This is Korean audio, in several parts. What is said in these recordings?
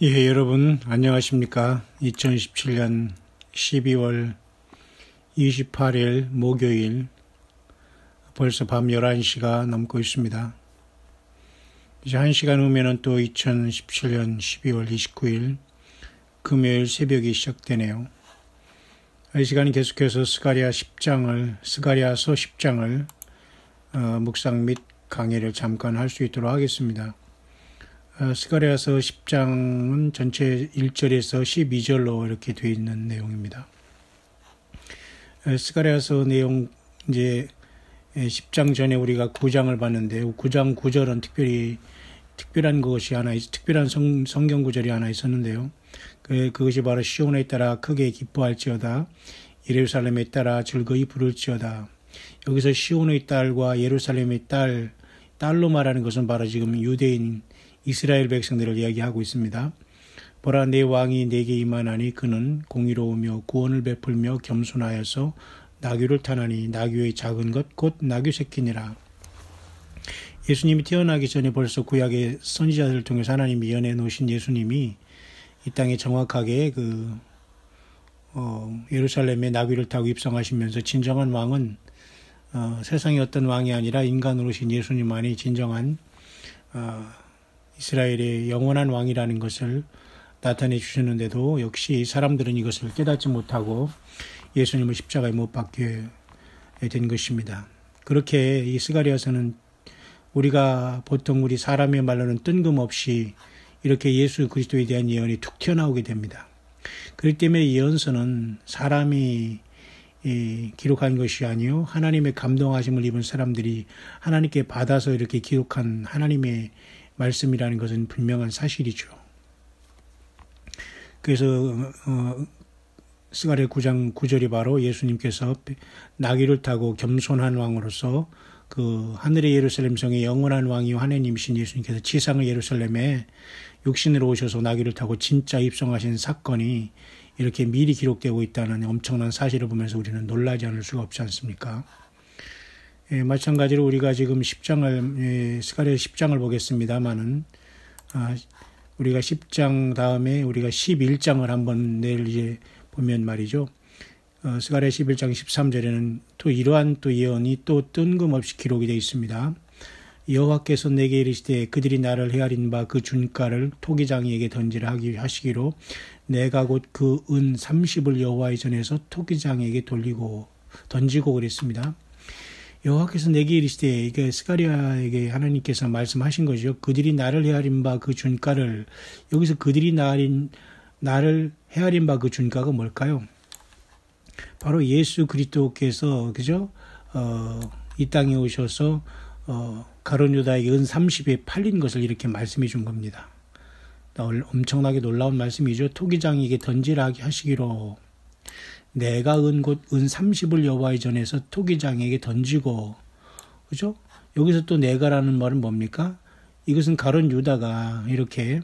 예, 여러분 안녕하십니까? 2017년 12월 28일 목요일 벌써 밤 11시가 넘고 있습니다. 이제 1시간 후면은 또 2017년 12월 29일 금요일 새벽이 시작되네요. 이 시간은 계속해서 스가랴서 10장을 묵상 및 강의를 잠깐 할 수 있도록 하겠습니다. 스가랴서 10장은 전체 1절에서 12절로 이렇게 되어 있는 내용입니다. 스가랴서 내용 이제 10장 전에 우리가 9장을 봤는데 9장 9절은 특별한 것이 하나 특별한 성경 구절이 하나 있었는데요. 그것이 바로 시온에 따라 크게 기뻐할지어다 예루살렘에 따라 즐거이 부를지어다. 여기서 시온의 딸과 예루살렘의 딸로 말하는 것은 바로 지금 유대인 이스라엘 백성들을 이야기하고 있습니다. 보라, 내 왕이 내게 임하나니 그는 공의로우며 구원을 베풀며 겸손하여서 나귀를 타나니 나귀의 작은 것 곧 나귀 새끼니라. 예수님이 태어나기 전에 벌써 구약의 선지자들을 통해서 하나님이 연해 놓으신 예수님이 이 땅에 정확하게 예루살렘에 나귀를 타고 입성하시면서 진정한 왕은 세상의 어떤 왕이 아니라 인간으로 오신 예수님만이 진정한 이스라엘의 영원한 왕이라는 것을 나타내 주셨는데도 역시 사람들은 이것을 깨닫지 못하고 예수님을 십자가에 못 박게 된 것입니다. 그렇게 이 스가랴서는 우리가 보통 우리 사람의 말로는 뜬금없이 이렇게 예수 그리스도에 대한 예언이 툭 튀어나오게 됩니다. 그렇기 때문에 예언서는 사람이 기록한 것이 아니요 하나님의 감동하심을 입은 사람들이 하나님께 받아서 이렇게 기록한 하나님의 말씀이라는 것은 분명한 사실이죠. 그래서 스가랴 9장 9절이 바로 예수님께서 나귀를 타고 겸손한 왕으로서 그 하늘의 예루살렘 성의 영원한 왕이요 하나님이신 예수님께서 지상의 예루살렘에 육신으로 오셔서 나귀를 타고 진짜 입성하신 사건이 이렇게 미리 기록되고 있다는 엄청난 사실을 보면서 우리는 놀라지 않을 수가 없지 않습니까? 마찬가지로 우리가 지금 스가랴 10장을 보겠습니다만은, 우리가 10장 다음에 우리가 11장을 한번 내일 이제 보면 말이죠. 스가랴 11장 13절에는 또 이러한 또 예언이 또 뜬금없이 기록이 되어 있습니다. 여호와께서 내게 이르시되 그들이 나를 헤아린 바 그 준가를 토기장이에게 던지라 하시기로 내가 곧 그 은 30을 여호와의 전에서 토기장에게 던지고 그랬습니다. 여호와께서 내게 이르시되 이게 스가랴에게 하나님께서 말씀하신 거죠. 그들이 나를 헤아린 바 그 준가를, 여기서 그들이 나를 헤아린 바 그 준가가 뭘까요? 바로 예수 그리스도께서 그죠? 이 땅에 오셔서 가룟 유다에게 은 30에 팔린 것을 이렇게 말씀해 준 겁니다. 엄청나게 놀라운 말씀이죠. 토기장에게 던지라 하시기로 내가 은 30을 여호와의 전에서 토기장에게 던지고, 그죠? 여기서 또 내가라는 말은 뭡니까? 이것은 가룟 유다가 이렇게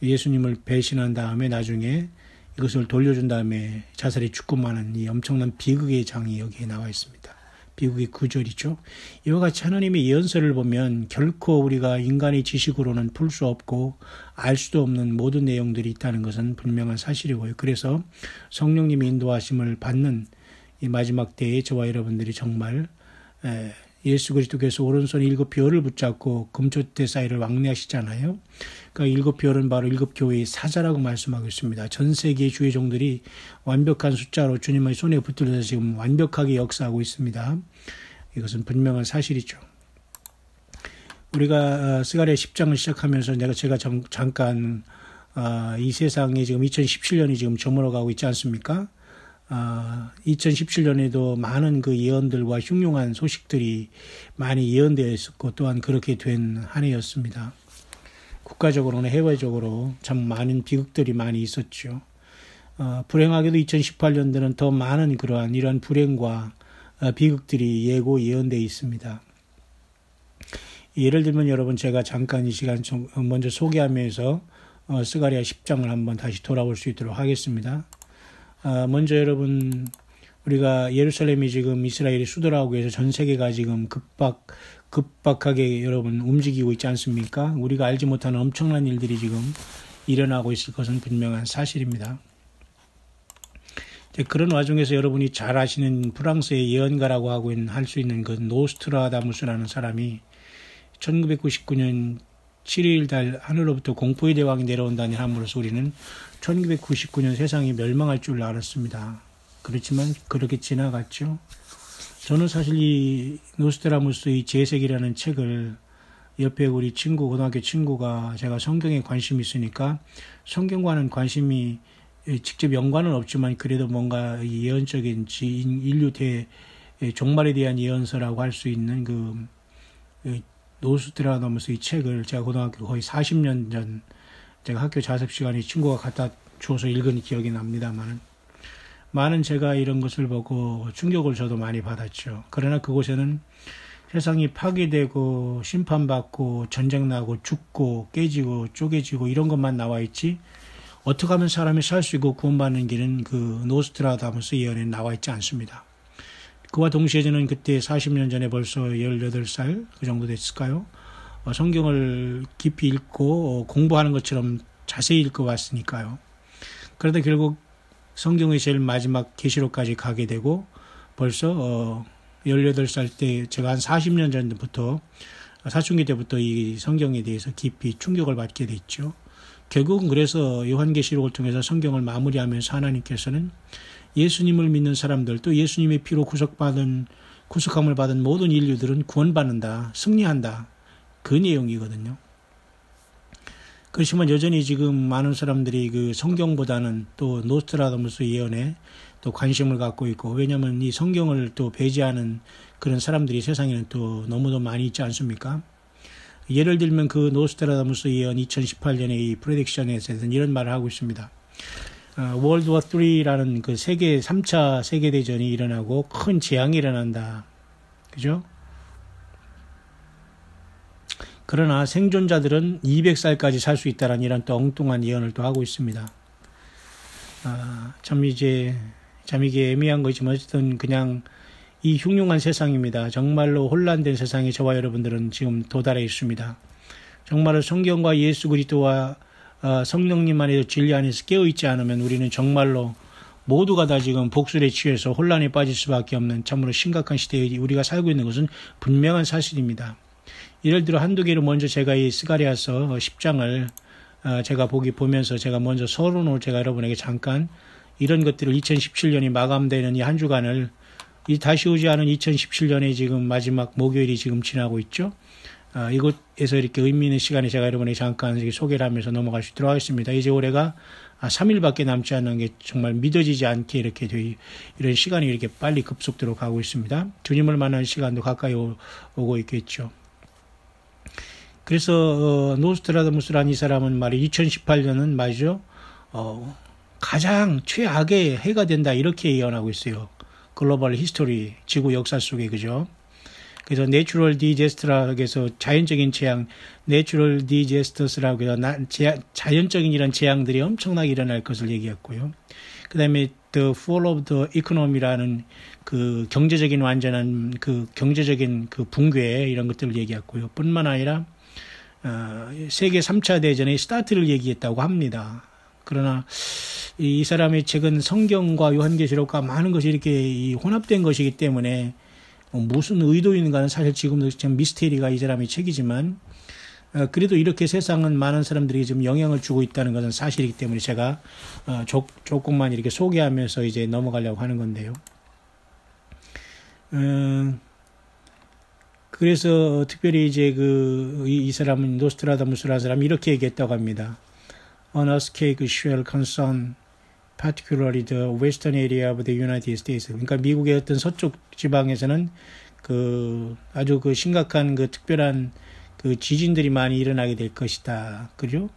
예수님을 배신한 다음에 나중에 이것을 돌려준 다음에 자살에 죽고 마는 이 엄청난 비극의 장이 여기에 나와 있습니다. 비극의 구절이죠. 이와 같이 하나님의 예언서를 보면 결코 우리가 인간의 지식으로는 풀 수 없고 알 수도 없는 모든 내용들이 있다는 것은 분명한 사실이고요. 그래서 성령님의 인도하심을 받는 이 마지막 때에 저와 여러분들이 정말 예수 그리스도께서 오른손에 7벼를 붙잡고 금초대 사이를 왕래하시잖아요. 그러니까 7벼는 바로 7교회의 사자라고 말씀하고 있습니다. 전 세계의 주의 종들이 완벽한 숫자로 주님의 손에 붙들려서 지금 완벽하게 역사하고 있습니다. 이것은 분명한 사실이죠. 우리가 스가랴 10장을 시작하면서 제가 잠깐 이 세상에 지금 2017년이 지금 저물어가고 있지 않습니까? 2017년에도 많은 그 예언들과 흉흉한 소식들이 많이 예언되어 있었고 또한 그렇게 된 한 해였습니다. 국가적으로나 해외적으로 참 많은 비극들이 많이 있었죠. 불행하게도 2018년도는 더 많은 이러한 불행과 비극들이 예언되어 있습니다. 예를 들면 여러분 제가 잠깐 이 시간 먼저 소개하면서 스가랴 10장을 한번 다시 돌아올 수 있도록 하겠습니다. 먼저 여러분 우리가 예루살렘이 지금 이스라엘의 수도라고 해서 전 세계가 지금 급박하게 여러분 움직이고 있지 않습니까? 우리가 알지 못하는 엄청난 일들이 지금 일어나고 있을 것은 분명한 사실입니다. 그런 와중에서 여러분이 잘 아시는 프랑스의 예언가라고 하고 할 수 있는 그 노스트라다무스라는 사람이 1999년 7일 달 하늘로부터 공포의 대왕이 내려온다니 함으로써 우리는 1999년 세상이 멸망할 줄 알았습니다. 그렇지만 그렇게 지나갔죠. 저는 사실 이 노스트라무스의 재색이라는 책을 옆에 우리 친구, 고등학교 친구가 제가 성경에 관심이 있으니까 성경과는 관심이 직접 연관은 없지만 그래도 뭔가 예언적인 인류 종말에 대한 예언서라고 할 수 있는 그 노스트라다무스의 책을 제가 고등학교 거의 40년 전 제가 학교 자습 시간에 친구가 갖다 주어서 읽은 기억이 납니다만 많은 제가 이런 것을 보고 충격을 저도 많이 받았죠. 그러나 그곳에는 세상이 파괴되고 심판받고 전쟁 나고 죽고 깨지고 쪼개지고 이런 것만 나와 있지 어떻게 하면 사람이 살 수 있고 구원받는 길은 그 노스트라다무스 예언에 나와 있지 않습니다. 그와 동시에 저는 그때 40년 전에 벌써 18살 그 정도 됐을까요? 성경을 깊이 읽고 공부하는 것처럼 자세히 읽어왔으니까요. 그러다 결국 성경의 제일 마지막 계시록까지 가게 되고 벌써 18살 때 제가 한 40년 전부터 사춘기 때부터 이 성경에 대해서 깊이 충격을 받게 됐죠. 결국은 그래서 요한계시록을 통해서 성경을 마무리하면서 하나님께서는 예수님을 믿는 사람들 또 예수님의 피로 구속함을 받은 모든 인류들은 구원받는다, 승리한다. 그 내용이거든요. 그렇지만 여전히 지금 많은 사람들이 그 성경보다는 또 노스트라다무스 예언에 또 관심을 갖고 있고 왜냐하면 이 성경을 또 배제하는 그런 사람들이 세상에는 또 너무도 많이 있지 않습니까? 예를 들면 그 노스트라다무스 예언 2018년의 이 프레딕션에서는 이런 말을 하고 있습니다. 월드 워 3라는 그 3차 세계대전이 일어나고 큰 재앙이 일어난다. 그죠? 그러나 생존자들은 200살까지 살 수 있다는 이런 또 엉뚱한 예언을 또 하고 있습니다. 참 이게 애매한 거지만 어쨌든 그냥 이 흉흉한 세상입니다. 정말로 혼란된 세상에 저와 여러분들은 지금 도달해 있습니다. 정말로 성경과 예수 그리스도와 성령님 안에서 진리 안에서 깨어있지 않으면 우리는 정말로 모두가 다 지금 복술에 취해서 혼란에 빠질 수밖에 없는 참으로 심각한 시대에 우리가 살고 있는 것은 분명한 사실입니다. 예를 들어 한두 개로 먼저 제가 이 스가랴서 10장을 제가 보면서 제가 먼저 서론을 제가 여러분에게 잠깐 이런 것들을 2017년이 마감되는 이 한 주간을 이 다시 오지 않은 2017년에 지금 마지막 목요일이 지금 지나고 있죠. 이곳에서 이렇게 의미 있는 시간에 제가 여러분에게 잠깐 이렇게 소개를 하면서 넘어갈 수 있도록 하겠습니다. 이제 올해가 3일밖에 남지 않는 게 정말 믿어지지 않게 이렇게 이런 시간이 이렇게 빨리 급속도로 가고 있습니다. 주님을 만나는 시간도 가까이 오고 있겠죠. 그래서 노스트라다무스라는 이 사람은 말이 2018년은 말이죠. 가장 최악의 해가 된다 이렇게 예언하고 있어요. 글로벌 히스토리, 지구 역사 속에 그죠. 그래서 내추럴 디제스터라고 해서 자연적인 재앙, 내추럴 디제스터스라고 해서 자연적인 이런 재앙들이 엄청나게 일어날 것을 얘기했고요. 그 다음에 The Fall of the Economy라는 그 경제적인 완전한 그 경제적인 그 붕괴 이런 것들을 얘기했고요. 뿐만 아니라 세계 3차 대전의 스타트를 얘기했다고 합니다. 그러나 이 사람의 책은 성경과 요한계시록과 많은 것이 이렇게 혼합된 것이기 때문에 무슨 의도인가는 사실 지금도 참 미스테리가 이 사람의 책이지만 그래도 이렇게 세상은 많은 사람들이 좀 영향을 주고 있다는 것은 사실이기 때문에 제가 조금만 이렇게 소개하면서 이제 넘어가려고 하는 건데요. 그래서 특별히 이제 이 사람은 노스트라다무스라는 사람이 이렇게 얘기했다고 합니다. On earthquake shall concern particularly the western area of the United States. 그러니까 미국의 어떤 서쪽 지방에서는 아주 심각한 특별한 지진들이 많이 일어나게 될 것이다. 그죠?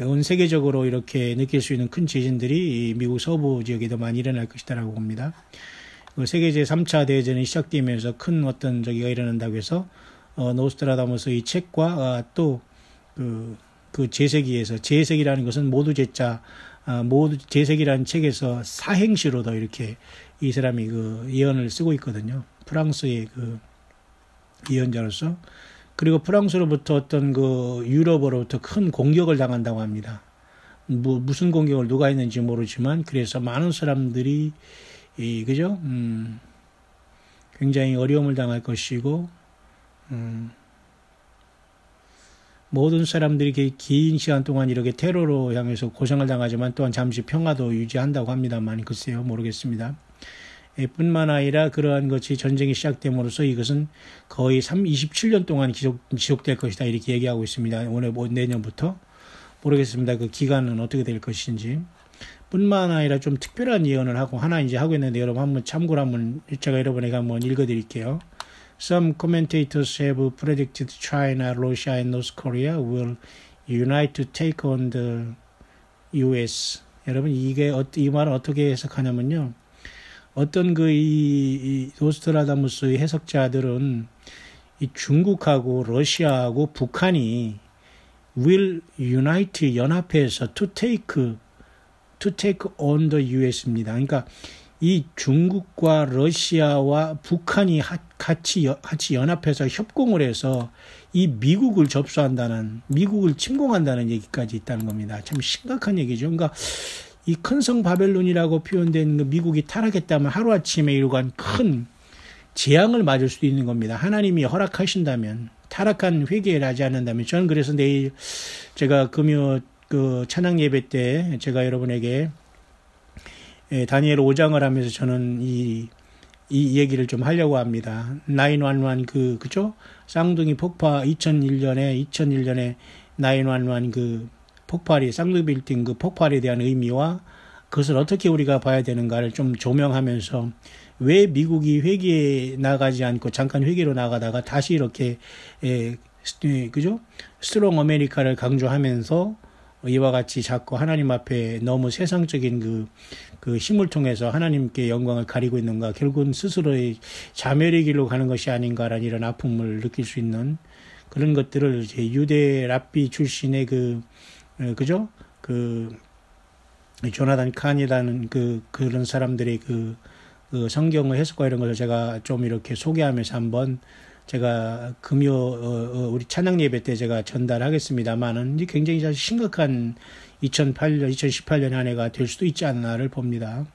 온 세계적으로 이렇게 느낄 수 있는 큰 지진들이 미국 서부 지역에도 많이 일어날 것이다라고 봅니다. 세계 제3차 대전이 시작되면서 큰 어떤 저기가 일어난다고 해서 노스트라다무스 이 책과 또 재세기에서 재세기라는 것은 모두 재세기라는 책에서 사행시로도 이렇게 이 사람이 예언을 쓰고 있거든요. 프랑스의 예언자로서. 그리고 프랑스로부터 어떤 그 유럽으로부터 큰 공격을 당한다고 합니다. 무슨 공격을 누가 했는지 모르지만 그래서 많은 사람들이 그죠? 굉장히 어려움을 당할 것이고 모든 사람들이 긴 시간 동안 이렇게 테러로 향해서 고생을 당하지만 또한 잠시 평화도 유지한다고 합니다만 글쎄요 모르겠습니다. 뿐만 아니라 그러한 것이 전쟁이 시작됨으로써 이것은 거의 27년 동안 지속될 것이다 이렇게 얘기하고 있습니다. 올해 내년부터 모르겠습니다. 그 기간은 어떻게 될 것인지. 뿐만 아니라 좀 특별한 예언을 하고 하나 이제 하고 있는데 여러분 한번 참고로 한번 제가 여러분에게 한번 읽어드릴게요. Some commentators have predicted China, Russia, and North Korea will unite to take on the U.S. 여러분 이 말은 어떻게 해석하냐면요. 어떤 이 노스트라다무스의 해석자들은 이 중국하고 러시아하고 북한이 will unite 연합해서 to take on the U.S.입니다. 그러니까 이 중국과 러시아와 북한이 같이 연합해서 협공을 해서 이 미국을 미국을 침공한다는 얘기까지 있다는 겁니다. 참 심각한 얘기죠. 그러니까 이 큰 성 바벨론이라고 표현된 그 미국이 타락했다면 하루아침에 이러한 큰 재앙을 맞을 수도 있는 겁니다. 하나님이 허락하신다면, 타락한 회개를 하지 않는다면. 저는 그래서 내일 제가 금요 그 찬양 예배 때 제가 여러분에게 다니엘 5장을 하면서 저는 이 얘기를 좀 하려고 합니다. 911 그죠? 쌍둥이 폭파 2001년에 911 그 폭발이 쌍둥이 빌딩 그 폭발에 대한 의미와 그것을 어떻게 우리가 봐야 되는가를 좀 조명하면서 왜 미국이 회개에 나가지 않고 잠깐 회개로 나가다가 다시 이렇게 그죠? 스트롱 아메리카를 강조하면서 이와 같이 자꾸 하나님 앞에 너무 세상적인 그 힘을 통해서 하나님께 영광을 가리고 있는가, 결국은 스스로의 자멸의 길로 가는 것이 아닌가라는 이런 아픔을 느낄 수 있는 그런 것들을 이제 유대 랍비 출신의 그죠? 조나단 칸이라는 그런 사람들의 그 성경의 해석과 이런 것을 제가 좀 이렇게 소개하면서 한번 제가 금요 우리 찬양 예배 때 제가 전달하겠습니다만은 굉장히 심각한 2018년 한 해가 될 수도 있지 않나를 봅니다.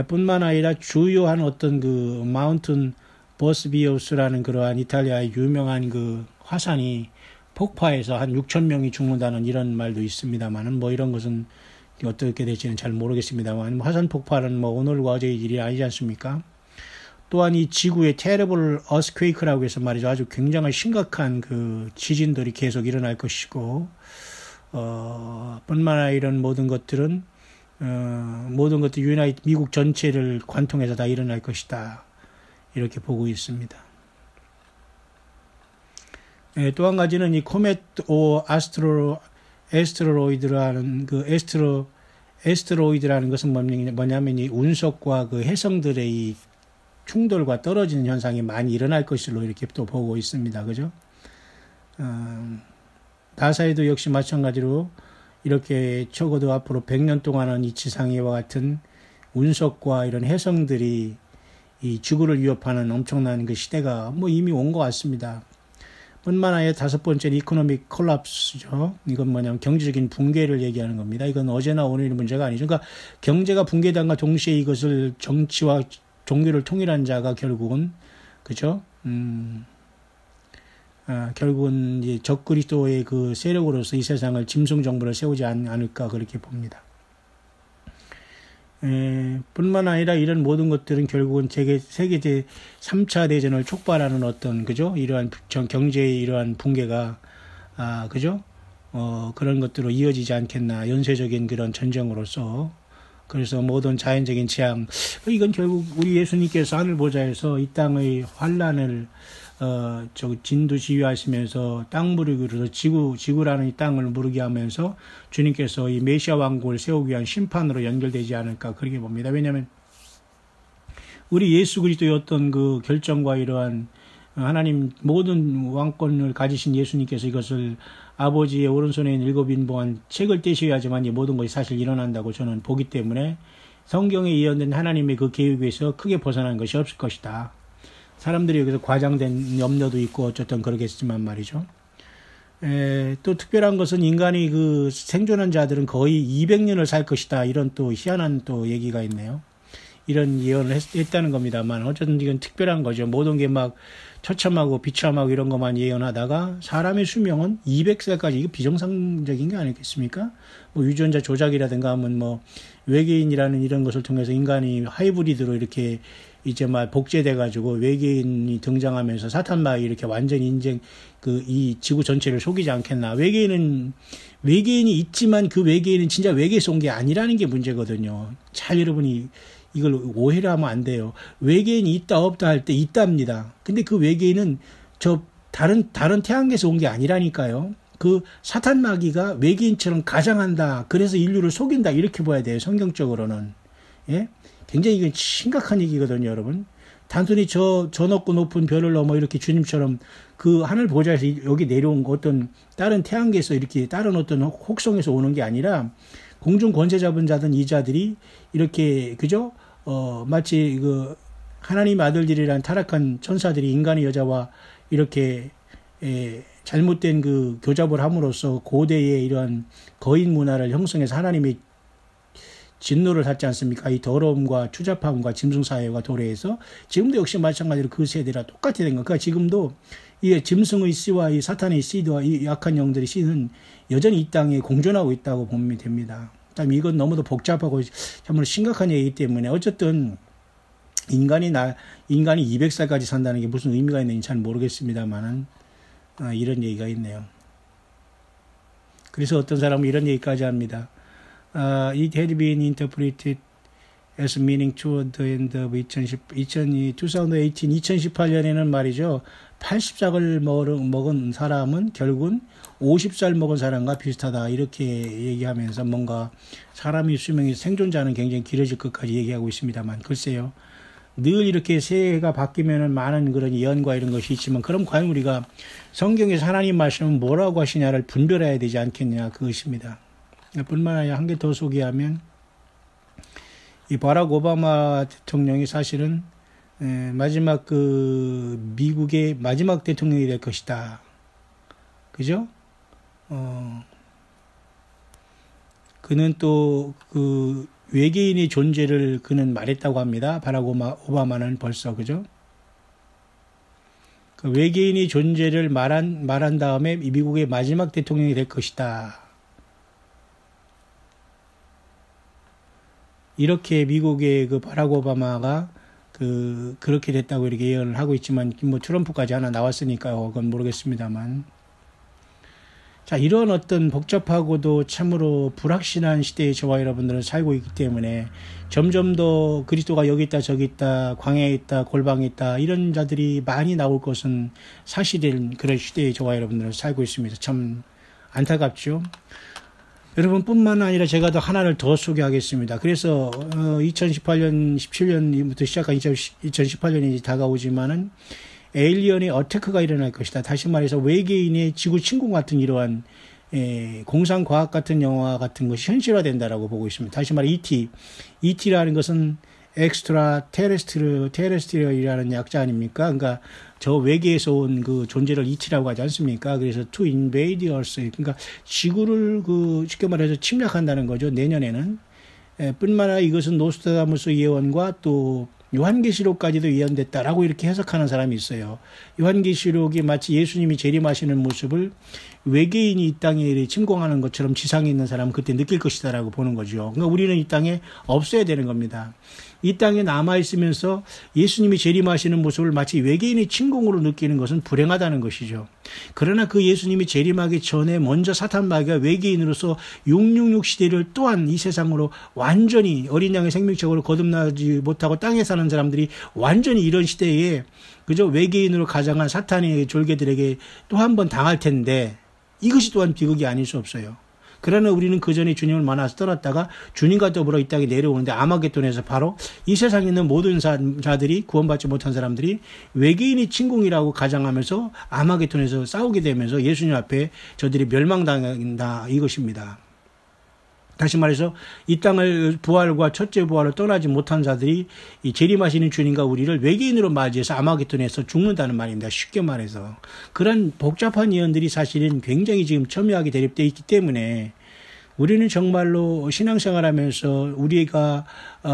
뿐만 아니라 주요한 어떤 그 마운틴 버스비우스라는 그러한 이탈리아의 유명한 그 화산이 폭파해서 한 6천 명이 죽는다는 이런 말도 있습니다만은 뭐 이런 것은 어떻게 될지는 잘 모르겠습니다만 화산 폭발은 뭐 오늘과 어제의 일이 아니지 않습니까? 또한 이 지구의 테러블 어스퀘이크라고 해서 말이죠. 아주 굉장히 심각한 그 지진들이 계속 일어날 것이고, 뿐만 아니라 이런 모든 것들은, 미국 전체를 관통해서 다 일어날 것이다. 이렇게 보고 있습니다. 또 한 가지는 이 코메트 오 에스트로이드라는 에스트로이드라는 것은 뭐냐면 이 운석과 그 해성들의 이 충돌과 떨어지는 현상이 많이 일어날 것으로 이렇게 또 보고 있습니다. 그죠? 나사에도 역시 마찬가지로 이렇게 적어도 앞으로 100년 동안은 이 지상에와 같은 운석과 이런 해성들이 이 지구를 위협하는 엄청난 그 시대가 뭐 이미 온 것 같습니다. 뿐만 아니라 다섯 번째는 이코노믹 콜랍스죠. 이건 뭐냐면 경제적인 붕괴를 얘기하는 겁니다. 이건 어제나 오늘의 문제가 아니죠. 그러니까 경제가 붕괴된과 동시에 이것을 정치와 종교를 통일한 자가 결국은 그죠? 결국은 이제 적그리스도의 그 세력으로서 이 세상을 짐승 정부를 세우지 않을까 그렇게 봅니다. 뿐만 아니라 이런 모든 것들은 결국은 세계 제 3차 대전을 촉발하는 어떤 그죠? 이러한 경제의 이러한 붕괴가 그죠? 그런 것들로 이어지지 않겠나. 연쇄적인 그런 전쟁으로서. 그래서 모든 자연적인 재앙, 이건 결국 우리 예수님께서 하늘 보좌에서 이 땅의 환란을 진두지휘하시면서 땅 무르기로 지구라는 이 땅을 무르게 하면서 주님께서 이 메시아 왕국을 세우기 위한 심판으로 연결되지 않을까 그렇게 봅니다. 왜냐하면 우리 예수 그리스도의 어떤 그 결정과 이러한 하나님 모든 왕권을 가지신 예수님께서 이것을 아버지의 오른손에 있는 일곱 인봉한 책을 떼셔야지만 이 모든 것이 사실 일어난다고 저는 보기 때문에 성경에 예언된 하나님의 그 계획에서 크게 벗어난 것이 없을 것이다. 사람들이 여기서 과장된 염려도 있고 어쨌든 그러겠지만 말이죠. 또 특별한 것은 인간이 그 생존한 자들은 거의 200년을 살 것이다. 이런 또 희한한 또 얘기가 있네요. 이런 예언을 했다는 겁니다만 어쨌든 이건 특별한 거죠. 모든 게 막 처참하고 비참하고 이런 것만 예언하다가 사람의 수명은 200살까지 이거 비정상적인 게 아니겠습니까? 뭐 유전자 조작이라든가 하면 뭐 외계인이라는 이런 것을 통해서 인간이 하이브리드로 이렇게 이제 막 복제돼 가지고 외계인이 등장하면서 사탄마이 이렇게 완전히 이 지구 전체를 속이지 않겠나. 외계인이 있지만 그 외계인은 진짜 외계에서 온 게 아니라는 게 문제거든요. 잘 여러분이 이걸 오해를 하면 안 돼요. 외계인이 있다 없다 할 때 있답니다. 근데 그 외계인은 다른 태양계에서 온 게 아니라니까요. 그 사탄 마귀가 외계인처럼 가장한다. 그래서 인류를 속인다. 이렇게 봐야 돼요. 성경적으로는. 예? 굉장히 이건 심각한 얘기거든요, 여러분. 단순히 저 높고 높은 별을 넘어 이렇게 주님처럼 그 하늘 보좌에서 여기 내려온 어떤 다른 태양계에서 이렇게 다른 어떤 혹성에서 오는 게 아니라 공중 권세 잡은 자든 이 자들이 이렇게 그죠? 마치 그 하나님 아들들이란 타락한 천사들이 인간의 여자와 이렇게 잘못된 그 교잡을 함으로써 고대의 이러한 거인 문화를 형성해서 하나님의 진노를 받지 않습니까? 이 더러움과 추잡함과 짐승사회와 도래해서 지금도 역시 마찬가지로 그 세대라 똑같이 된 거. 그러니까 지금도 이 짐승의 씨와 이 사탄의 씨와 이 약한 영들의 씨는 여전히 이 땅에 공존하고 있다고 보면 됩니다. 그다음에 이건 너무도 복잡하고 정말 심각한 얘기이기 때문에 어쨌든 인간이 200살까지 산다는 게 무슨 의미가 있는지 잘 모르겠습니다만은 이런 얘기가 있네요. 그래서 어떤 사람은 이런 얘기까지 합니다. It had been interpreted as meaning toward the end of 2018년에는 말이죠. 80살 먹은 사람은 결국은 50살 먹은 사람과 비슷하다. 이렇게 얘기하면서 뭔가 사람의 수명이 생존자는 굉장히 길어질 것까지 얘기하고 있습니다만 글쎄요. 늘 이렇게 새해가 바뀌면은 많은 그런 예언과 이런 것이 있지만 그럼 과연 우리가 성경에서 하나님 말씀은 뭐라고 하시냐를 분별해야 되지 않겠냐 그것입니다. 뿐만 아니라 한 개 더 소개하면 이 바락 오바마 대통령이 사실은 마지막 미국의 마지막 대통령이 될 것이다. 그죠? 그는 또 외계인의 존재를 그는 말했다고 합니다. 바락 오바마는 벌써 그죠? 그 외계인의 존재를 말한 다음에 미국의 마지막 대통령이 될 것이다. 이렇게 미국의 그 바락 오바마가 그렇게 됐다고 이렇게 예언을 하고 있지만 뭐 트럼프까지 하나 나왔으니까요. 그건 모르겠습니다만. 자, 이런 어떤 복잡하고도 참으로 불확실한 시대에 저와 여러분들은 살고 있기 때문에 점점 더 그리스도가 여기 있다 저기 있다 광야에 있다 골방에 있다 이런 자들이 많이 나올 것은 사실인 그런 시대에 저와 여러분들은 살고 있습니다. 참 안타깝죠. 여러분뿐만 아니라 제가 더 하나를 더 소개하겠습니다. 그래서 2018년 17년부터 시작한 2018년이 다가오지만은 에일리언의 어태크가 일어날 것이다. 다시 말해서 외계인의 지구 침공 같은 이러한 공상과학 같은 영화 같은 것이 현실화된다라고 보고 있습니다. 다시 말해 ET라는 것은 엑스트라 테레스트리얼이라는 약자 아닙니까? 그러니까 저 외계에서 온 그 존재를 ET라고 하지 않습니까? 그래서 to invade Earth, 그러니까 지구를 쉽게 말해서 침략한다는 거죠. 내년에는. 뿐만 아니라 이것은 노스트라다무스 예언과 또 요한계시록까지도 예언됐다라고 이렇게 해석하는 사람이 있어요. 요한계시록이 마치 예수님이 재림하시는 모습을 외계인이 이 땅에 침공하는 것처럼 지상에 있는 사람은 그때 느낄 것이다라고 보는 거죠. 그러니까 우리는 이 땅에 없어야 되는 겁니다. 이 땅에 남아있으면서 예수님이 재림하시는 모습을 마치 외계인의 침공으로 느끼는 것은 불행하다는 것이죠. 그러나 그 예수님이 재림하기 전에 먼저 사탄 마귀가 외계인으로서 666 시대를 또한 이 세상으로 완전히 어린 양의 생명책으로 거듭나지 못하고 땅에 사는 사람들이 완전히 이런 시대에 그저 외계인으로 가장한 사탄의 졸개들에게 또 한 번 당할 텐데 이것이 또한 비극이 아닐 수 없어요. 그러나 우리는 그 전에 주님을 만나서 떠났다가 주님과 더불어 이 땅에 내려오는데 아마겟돈에서 바로 이 세상에 있는 모든 자들이 구원받지 못한 사람들이 외계인이 침공이라고 가장하면서 아마겟돈에서 싸우게 되면서 예수님 앞에 저들이 멸망당한다 이것입니다. 다시 말해서 이 땅을 부활과 첫째 부활을 떠나지 못한 자들이 이 재림하시는 주님과 우리를 외계인으로 맞이해서 아마겟돈에서 죽는다는 말입니다. 쉽게 말해서. 그런 복잡한 예언들이 사실은 굉장히 지금 첨예하게 대립되어 있기 때문에 우리는 정말로 신앙생활하면서 우리가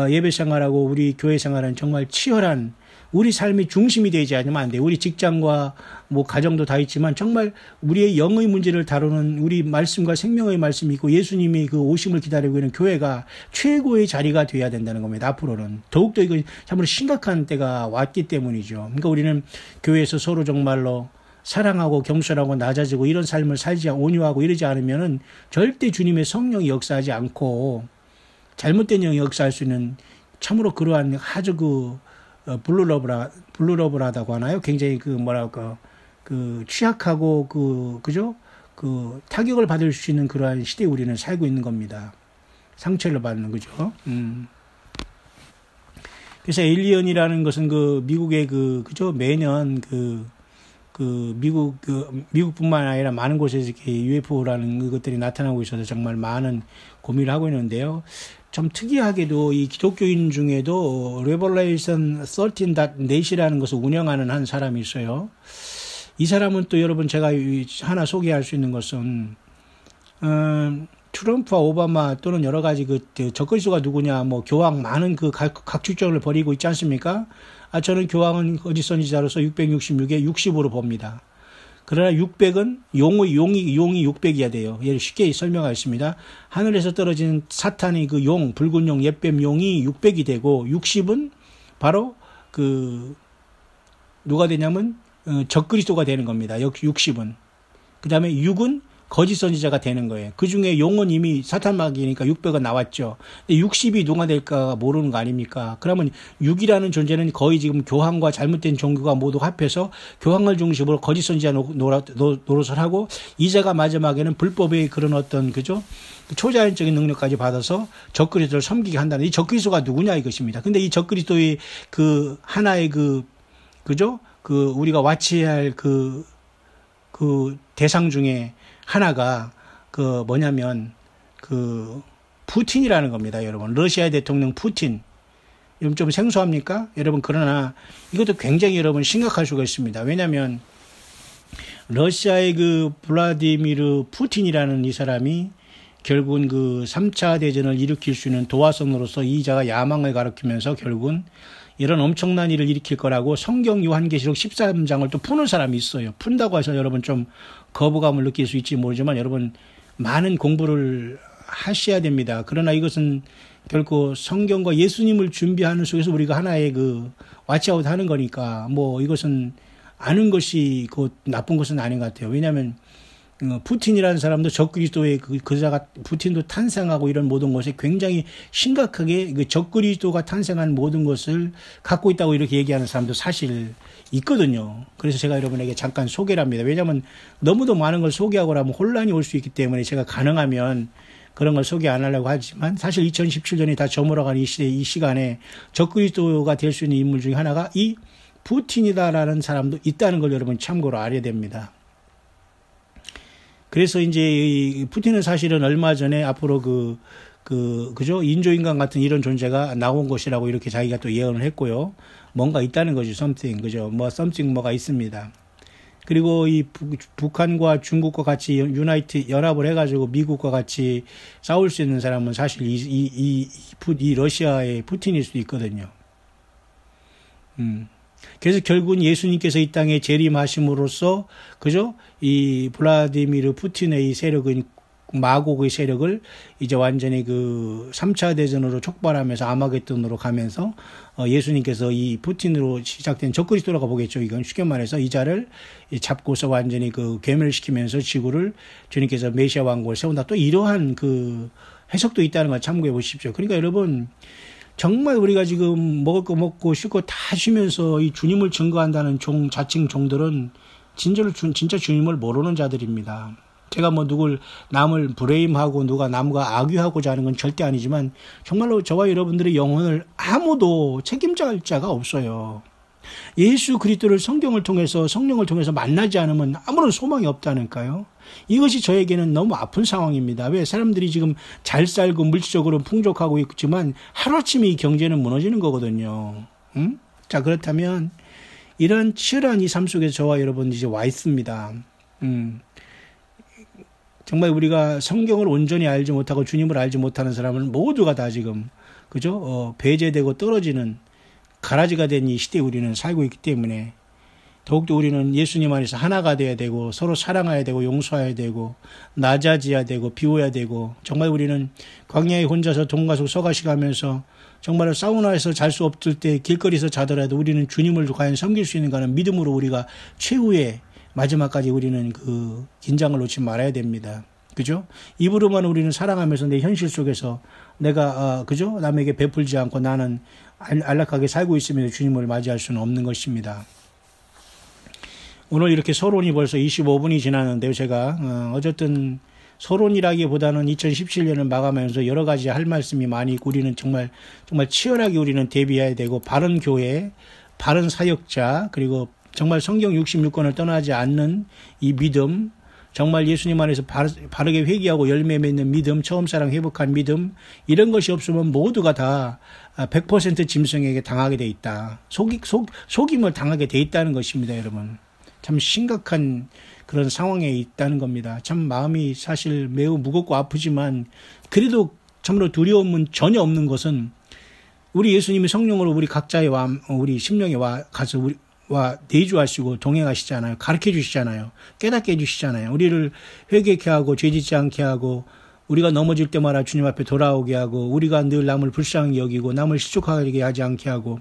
예배생활하고 우리 교회생활은 정말 치열한 우리 삶의 중심이 되지 않으면 안 돼요. 우리 직장과 뭐 가정도 다 있지만 정말 우리의 영의 문제를 다루는 우리 말씀과 생명의 말씀이 있고 예수님이 그 오심을 기다리고 있는 교회가 최고의 자리가 되어야 된다는 겁니다. 앞으로는. 더욱더 이거 참으로 심각한 때가 왔기 때문이죠. 그러니까 우리는 교회에서 서로 정말로 사랑하고 겸손하고 낮아지고 이런 삶을 살지 온유하고 이러지 않으면은 절대 주님의 성령이 역사하지 않고 잘못된 영이 역사할 수 있는 참으로 그러한 아주 블루러블하다고 하나요? 굉장히 취약하고 그죠? 타격을 받을 수 있는 그러한 시대에 우리는 살고 있는 겁니다. 상처를 받는 거죠. 그래서 에일리언이라는 것은 미국의 그죠? 매년 미국뿐만 아니라 많은 곳에서 이렇게 UFO라는 것들이 나타나고 있어서 정말 많은 고민을 하고 있는데요. 좀 특이하게도 이 기독교인 중에도 Revelation 13.net이라는 것을 운영하는 한 사람이 있어요. 이 사람은 또 여러분 제가 하나 소개할 수 있는 것은 트럼프와 오바마 또는 여러 가지 적그리스도가 누구냐 뭐 교황 많은 각 주장을 벌이고 있지 않습니까? 저는 교황은 거짓선지자로서 666에 60으로 봅니다. 그러나 600은 용이 600이어야 돼요. 예를 쉽게 설명하겠습니다. 하늘에서 떨어진 사탄의 붉은 용, 옛뱀 용이 600이 되고 60은 바로 누가 되냐면 적그리스도가 되는 겁니다. 60은. 그 다음에 6은 거짓 선지자가 되는 거예요. 그 중에 용은 이미 사탄마귀니까 600은 나왔죠. 근데 60이 누가 될까 모르는 거 아닙니까? 그러면 6이라는 존재는 거의 지금 교황과 잘못된 종교가 모두 합해서 교황을 중심으로 거짓 선지자 노릇을 하고 이자가 마지막에는 불법의 그런 어떤 그죠? 초자연적인 능력까지 받아서 적그리스도를 섬기게 한다는 이 적그리스도가 누구냐 이것입니다. 근데 이 적그리스도의 하나의 그죠? 우리가 와치해야 할 대상 중에 하나가 뭐냐면 푸틴이라는 겁니다, 여러분. 러시아 대통령 푸틴. 여러분 좀 생소합니까? 여러분 그러나 이것도 굉장히 여러분 심각할 수가 있습니다. 왜냐하면 러시아의 블라디미르 푸틴이라는 이 사람이 결국은 3차 대전을 일으킬 수 있는 도화선으로서 이 자가 야망을 가리키면서 결국은 이런 엄청난 일을 일으킬 거라고 성경 요한계시록 13장을 또 푸는 사람이 있어요. 푼다고 해서 여러분 좀 거부감을 느낄 수 있지 모르지만 여러분 많은 공부를 하셔야 됩니다. 그러나 이것은 결코 성경과 예수님을 준비하는 속에서 우리가 하나의 와치아웃 하는 거니까 뭐 이것은 아는 것이 곧 나쁜 것은 아닌 것 같아요. 왜냐하면 푸틴이라는 사람도 적그리스도의 그자가 푸틴도 탄생하고 이런 모든 것에 굉장히 심각하게 적그리스도가 탄생한 모든 것을 갖고 있다고 이렇게 얘기하는 사람도 사실 있거든요. 그래서 제가 여러분에게 잠깐 소개를 합니다. 왜냐하면 너무도 많은 걸 소개하고 나면 혼란이 올 수 있기 때문에 제가 가능하면 그런 걸 소개 안 하려고 하지만 사실 2017년이 다 저물어가는 이 시간에 적그리스도가 될 수 있는 인물 중에 하나가 이 푸틴이다라는 사람도 있다는 걸 여러분 참고로 알아야 됩니다. 그래서 이제 이 푸틴은 사실은 얼마 전에 앞으로 그죠? 인조인간 같은 이런 존재가 나온 것이라고 이렇게 자기가 또 예언을 했고요. 뭔가 있다는 거죠. something. 그죠? something 뭐가 있습니다. 그리고 이 북한과 중국과 같이 연합을 해가지고 미국과 같이 싸울 수 있는 사람은 사실 이 러시아의 푸틴일 수도 있거든요. 그래서 결국은 예수님께서 이 땅에 재림하심으로써 그죠? 이 블라디미르 푸틴의 이 세력은 마곡의 세력을 이제 완전히 3차 대전으로 촉발하면서 아마겟돈으로 가면서 예수님께서 이 푸틴으로 시작된 적그리스도라고 보겠죠. 이건 쉽게 말해서 이 자를 잡고서 완전히 괴멸시키면서 지구를 주님께서 메시아 왕국을 세운다. 또 이러한 해석도 있다는 걸 참고해 보십시오. 그러니까 여러분 정말 우리가 지금 먹을 거 먹고 쉴 거 다 쉬면서 이 주님을 증거한다는 자칭 종들은 진짜 주님을 모르는 자들입니다. 제가 남을 브레임하고 누가 남과 악유하고자 하는 건 절대 아니지만 정말로 저와 여러분들의 영혼을 아무도 책임질 자가 없어요. 예수 그리스도를 성경을 통해서 성령을 통해서 만나지 않으면 아무런 소망이 없다니까요. 이것이 저에게는 너무 아픈 상황입니다. 왜? 사람들이 지금 잘 살고 물질적으로 풍족하고 있지만 하루아침에 이 경제는 무너지는 거거든요. 응? 자, 그렇다면 이런 치열한 이 삶 속에 저와 여러분 이제 와 있습니다. 정말 우리가 성경을 온전히 알지 못하고 주님을 알지 못하는 사람은 모두가 다 지금 그죠? 배제되고 떨어지는 가라지가 된 이 시대에 우리는 살고 있기 때문에 더욱더 우리는 예수님 안에서 하나가 돼야 되고 서로 사랑해야 되고 용서해야 되고 낮아져야 되고 비워야 되고 정말 우리는 광야에 혼자서 동가속 서가시 가면서 정말 사우나에서 잘 수 없을 때 길거리에서 자더라도 우리는 주님을 과연 섬길 수 있는가는 믿음으로 우리가 최후의 마지막까지 우리는 그 긴장을 놓지 말아야 됩니다. 그죠? 입으로만 우리는 사랑하면서 내 현실 속에서 내가 그죠? 남에게 베풀지 않고 나는 안락하게 살고 있으면서 주님을 맞이할 수는 없는 것입니다. 오늘 이렇게 서론이 벌써 25분이 지났는데요. 제가 어쨌든 서론이라기보다는 2017년을 마감하면서 여러 가지 할 말씀이 많이 있고 우리는 정말 치열하게 우리는 대비해야 되고 바른 교회, 바른 사역자 그리고 정말 성경 66권을 떠나지 않는 이 믿음 정말 예수님 안에서 바르게 회개하고 열매 맺는 믿음, 처음 사랑 회복한 믿음 이런 것이 없으면 모두가 다 100% 짐승에게 당하게 돼 있다. 속임을 당하게 돼 있다는 것입니다, 여러분. 참 심각한 그런 상황에 있다는 겁니다. 참 마음이 사실 매우 무겁고 아프지만 그래도 참으로 두려움은 전혀 없는 것은 우리 예수님이 성령으로 우리 각자의 우리 심령에 가서 우리와 내주하시고 동행하시잖아요. 가르쳐 주시잖아요. 깨닫게 해주시잖아요. 우리를 회개케 하고 죄짓지 않게 하고 우리가 넘어질 때마다 주님 앞에 돌아오게 하고 우리가 늘 남을 불쌍히 여기고 남을 시축하게 하지 않게 하고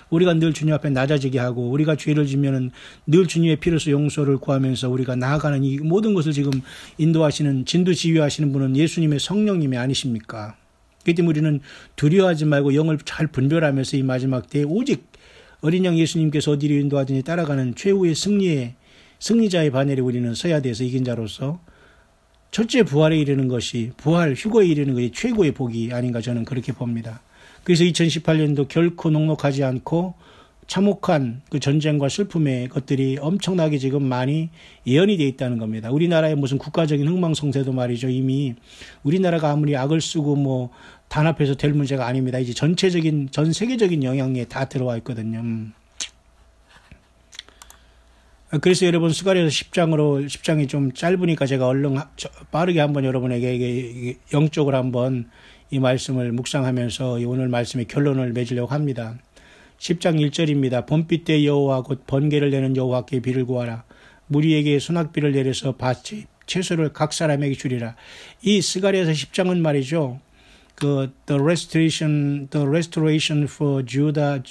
우리가 늘 주님 앞에 낮아지게 하고 우리가 죄를 지면은 늘 주님의 피로서 용서를 구하면서 우리가 나아가는 이 모든 것을 지금 인도하시는 진도 지휘하시는 분은 예수님의 성령님이 아니십니까? 그렇기 때문에 우리는 두려워하지 말고 영을 잘 분별하면서 이 마지막 때에 오직 어린 양 예수님께서 어디로 인도하든지 따라가는 최후의 승리자의 바늘에 우리는 서야 돼서 이긴 자로서 첫째 부활에 이르는 것이 휴거에 이르는 것이 최고의 복이 아닌가 저는 그렇게 봅니다. 그래서 2018년도 결코 녹록하지 않고 참혹한 그 전쟁과 슬픔의 것들이 엄청나게 지금 많이 예언이 되어 있다는 겁니다. 우리나라의 무슨 국가적인 흥망성쇠도 말이죠. 이미 우리나라가 아무리 악을 쓰고 단합해서 될 문제가 아닙니다. 이제 전 세계적인 영향에 다 들어와 있거든요. 그래서 여러분 스가랴서 10장이 좀 짧으니까 제가 얼른 빠르게 한번 여러분에게 영적으로 한번 이 말씀을 묵상하면서 오늘 말씀의 결론을 맺으려고 합니다. 10장 1절입니다. 봄빛 때 여호와 곧 번개를 내는 여호와께 비를 구하라. 무리에게 소낙비를 내려서 밭 채소를 각 사람에게 주리라. 이 스가랴서 10장은 말이죠. the restoration for Judah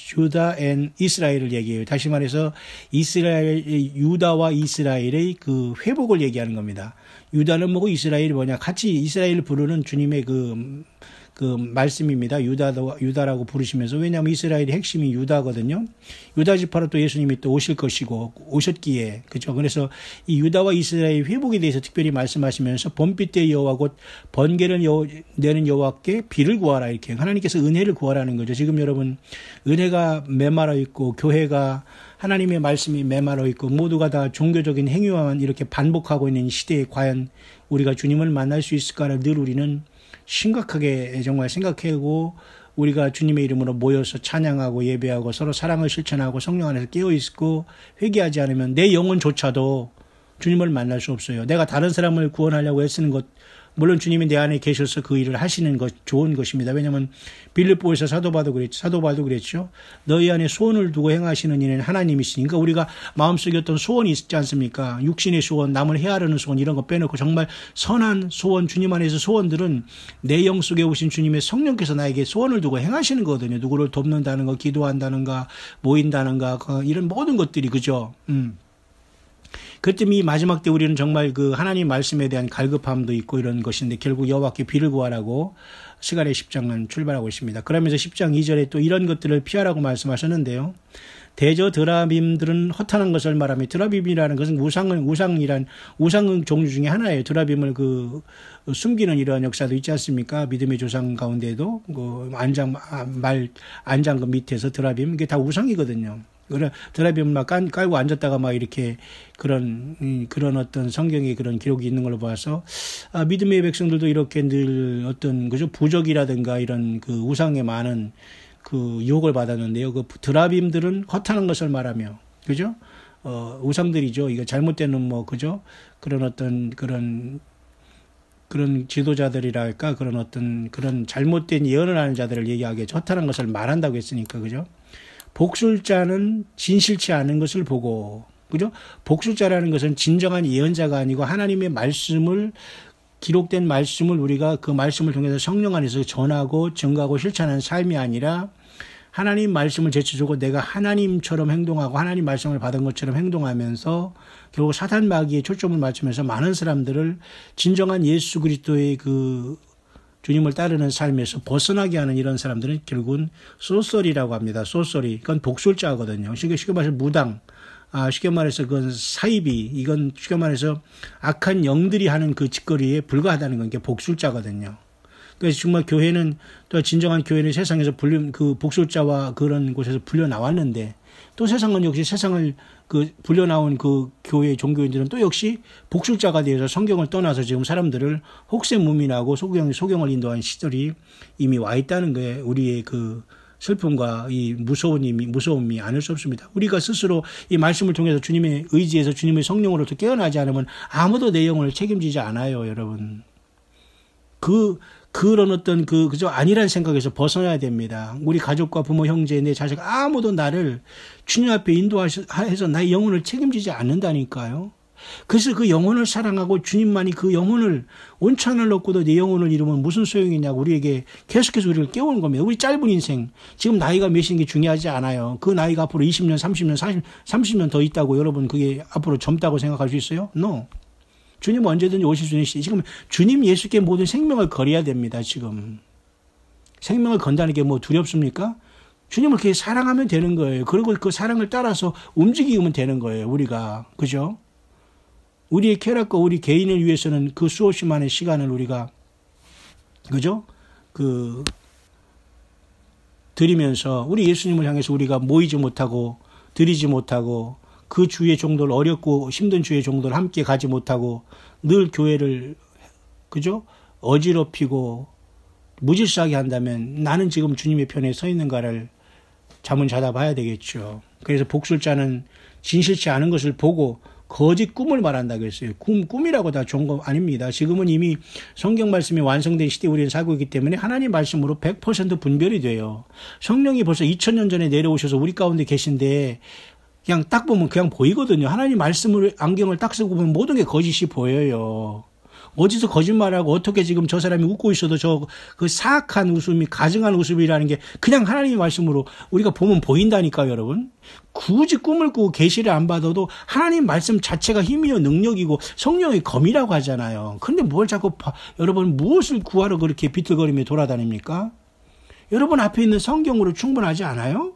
and 이스라엘을 얘기해요. 다시 말해서 유다와 이스라엘의 그 회복을 얘기하는 겁니다. 유다는 뭐고 이스라엘이 뭐냐? 같이 이스라엘을 부르는 주님의 그 말씀입니다. 유다라고 부르시면서 왜냐하면 이스라엘의 핵심이 유다거든요. 유다 지파로 또 예수님이 또 오실 것이고 오셨기에 그죠. 그래서 이 유다와 이스라엘의 회복에 대해서 특별히 말씀하시면서 봄빛 때 여호와 곧 번개를 내는 여호와께 비를 구하라 이렇게 하나님께서 은혜를 구하라는 거죠. 지금 여러분 은혜가 메말라 있고 교회가 하나님의 말씀이 메말라 있고 모두가 다 종교적인 행위와만 이렇게 반복하고 있는 시대에 과연 우리가 주님을 만날 수 있을까를 늘 우리는 심각하게 정말 생각하고 우리가 주님의 이름으로 모여서 찬양하고 예배하고 서로 사랑을 실천하고 성령 안에서 깨어있고 회개하지 않으면 내 영혼조차도 주님을 만날 수 없어요. 내가 다른 사람을 구원하려고 애쓰는 것 물론 주님이 내 안에 계셔서 그 일을 하시는 것 좋은 것입니다. 왜냐하면 빌립보에서 사도 바울도 그랬죠. 너희 안에 소원을 두고 행하시는 이는 하나님이시니까 우리가 마음속에 어떤 소원이 있지 않습니까? 육신의 소원, 남을 헤아르는 소원 이런 거 빼놓고 정말 선한 소원, 주님 안에서 소원들은 내 영 속에 오신 주님의 성령께서 나에게 소원을 두고 행하시는 거거든요. 누구를 돕는다는 거, 기도한다는가, 모인다는가 이런 모든 것들이 그죠. 그때 이 마지막 때 우리는 정말 그 하나님 말씀에 대한 갈급함도 있고 이런 것인데 결국 여호와께 비를 구하라고 스가랴 10장은 출발하고 있습니다. 그러면서 10장 2절에 또 이런 것들을 피하라고 말씀하셨는데요. 대저 드라빔들은 허탄한 것을 말하며 드라빔이라는 것은 우상 종류 중에 하나예요. 드라빔을 숨기는 이러한 역사도 있지 않습니까? 믿음의 조상 가운데도 안장금 밑에서 드라빔 이게 다 우상이거든요. 드라비움 막 깔고 앉았다가 막 이렇게 그런 어떤 성경의 그런 기록이 있는 걸로 봐서, 믿음의 백성들도 이렇게 늘 어떤, 그죠? 부적이라든가 이런 그 우상에 많은 그 유혹을 받았는데요. 그 드라빔들은 허탄한 것을 말하며, 그죠? 우상들이죠. 이거 잘못되는 뭐, 그죠? 그런 어떤 그런 지도자들이랄까, 그런 어떤 그런 잘못된 예언을 하는 자들을 얘기하기에 허탄한 것을 말한다고 했으니까, 그죠? 복술자는 진실치 않은 것을 보고, 그죠? 복술자라는 것은 진정한 예언자가 아니고 하나님의 말씀을, 기록된 말씀을 우리가 그 말씀을 통해서 성령 안에서 전하고 증거하고 실천하는 삶이 아니라 하나님 말씀을 제쳐주고 내가 하나님처럼 행동하고 하나님 말씀을 받은 것처럼 행동하면서 결국 사단 마귀에 초점을 맞추면서 많은 사람들을 진정한 예수 그리스도의 그 주님을 따르는 삶에서 벗어나게 하는 이런 사람들은 결국은 소설이라고 합니다. 소설이. 그건 복술자거든요. 쉽게 말해서 무당. 쉽게 말해서 그건 사이비. 이건 쉽게 말해서 악한 영들이 하는 그 짓거리에 불과하다는 건 게 복술자거든요. 그래서 정말 교회는, 또 진정한 교회는 세상에서 그 복술자와 그런 곳에서 불려 나왔는데, 또 세상은 역시 세상을 불려 나온 그 교회 종교인들은 또 역시 복술자가 되어서 성경을 떠나서 지금 사람들을 혹세무민하고 소경을 인도한 시절이 이미 와 있다는 거에 우리의 그 슬픔과 이 무서움이 아닐 수 없습니다. 우리가 스스로 이 말씀을 통해서 주님의 의지에서 주님의 성령으로부터 깨어나지 않으면 아무도 내 영혼을 책임지지 않아요, 여러분. 그런 어떤 그저 아니란 생각에서 벗어나야 됩니다. 우리 가족과 부모, 형제, 내 자식 아무도 나를 주님 앞에 인도해서 나의 영혼을 책임지지 않는다니까요. 그래서 그 영혼을 사랑하고 주님만이 그 영혼을 온천을 넣고도 내 영혼을 잃으면 무슨 소용이냐고 우리에게 계속해서 우리를 깨우는 겁니다. 우리 짧은 인생, 지금 나이가 몇인 게 중요하지 않아요. 그 나이가 앞으로 20년, 30년, 30년 더 있다고 여러분 그게 앞으로 젊다고 생각할 수 있어요? No. 주님 언제든지 오실 수 있는 시대. 지금 주님 예수께 모든 생명을 걸어야 됩니다. 지금 생명을 건다는 게 뭐 두렵습니까? 주님을 그렇게 사랑하면 되는 거예요. 그리고 그 사랑을 따라서 움직이면 되는 거예요. 우리가, 그죠? 우리의 쾌락과 우리 개인을 위해서는 그 수없이 많은 시간을 우리가, 그죠? 드리면서 우리 예수님을 향해서 우리가 모이지 못하고 드리지 못하고 그 주의 종들, 어렵고 힘든 주의 종들 함께 가지 못하고 늘 교회를, 그죠? 어지럽히고 무질서하게 한다면 나는 지금 주님의 편에 서 있는가를 자문자답 봐야 되겠죠. 그래서 복술자는 진실치 않은 것을 보고 거짓 꿈을 말한다고 했어요. 꿈이라고 다 좋은 거 아닙니다. 지금은 이미 성경 말씀이 완성된 시대에 우리는 살고 있기 때문에 하나님 말씀으로 100% 분별이 돼요. 성령이 벌써 2000년 전에 내려오셔서 우리 가운데 계신데 그냥 딱 보면 그냥 보이거든요. 하나님 말씀을 안경을 딱 쓰고 보면 모든 게 거짓이 보여요. 어디서 거짓말하고 어떻게 지금 저 사람이 웃고 있어도 그 사악한 웃음이 가증한 웃음이라는 게 그냥 하나님의 말씀으로 우리가 보면 보인다니까요, 여러분. 굳이 꿈을 꾸고 계시를 안 받아도 하나님 말씀 자체가 힘이요 능력이고 성령의 검이라고 하잖아요. 그런데 뭘 자꾸 여러분 무엇을 구하러 그렇게 비틀거리며 돌아다닙니까? 여러분 앞에 있는 성경으로 충분하지 않아요?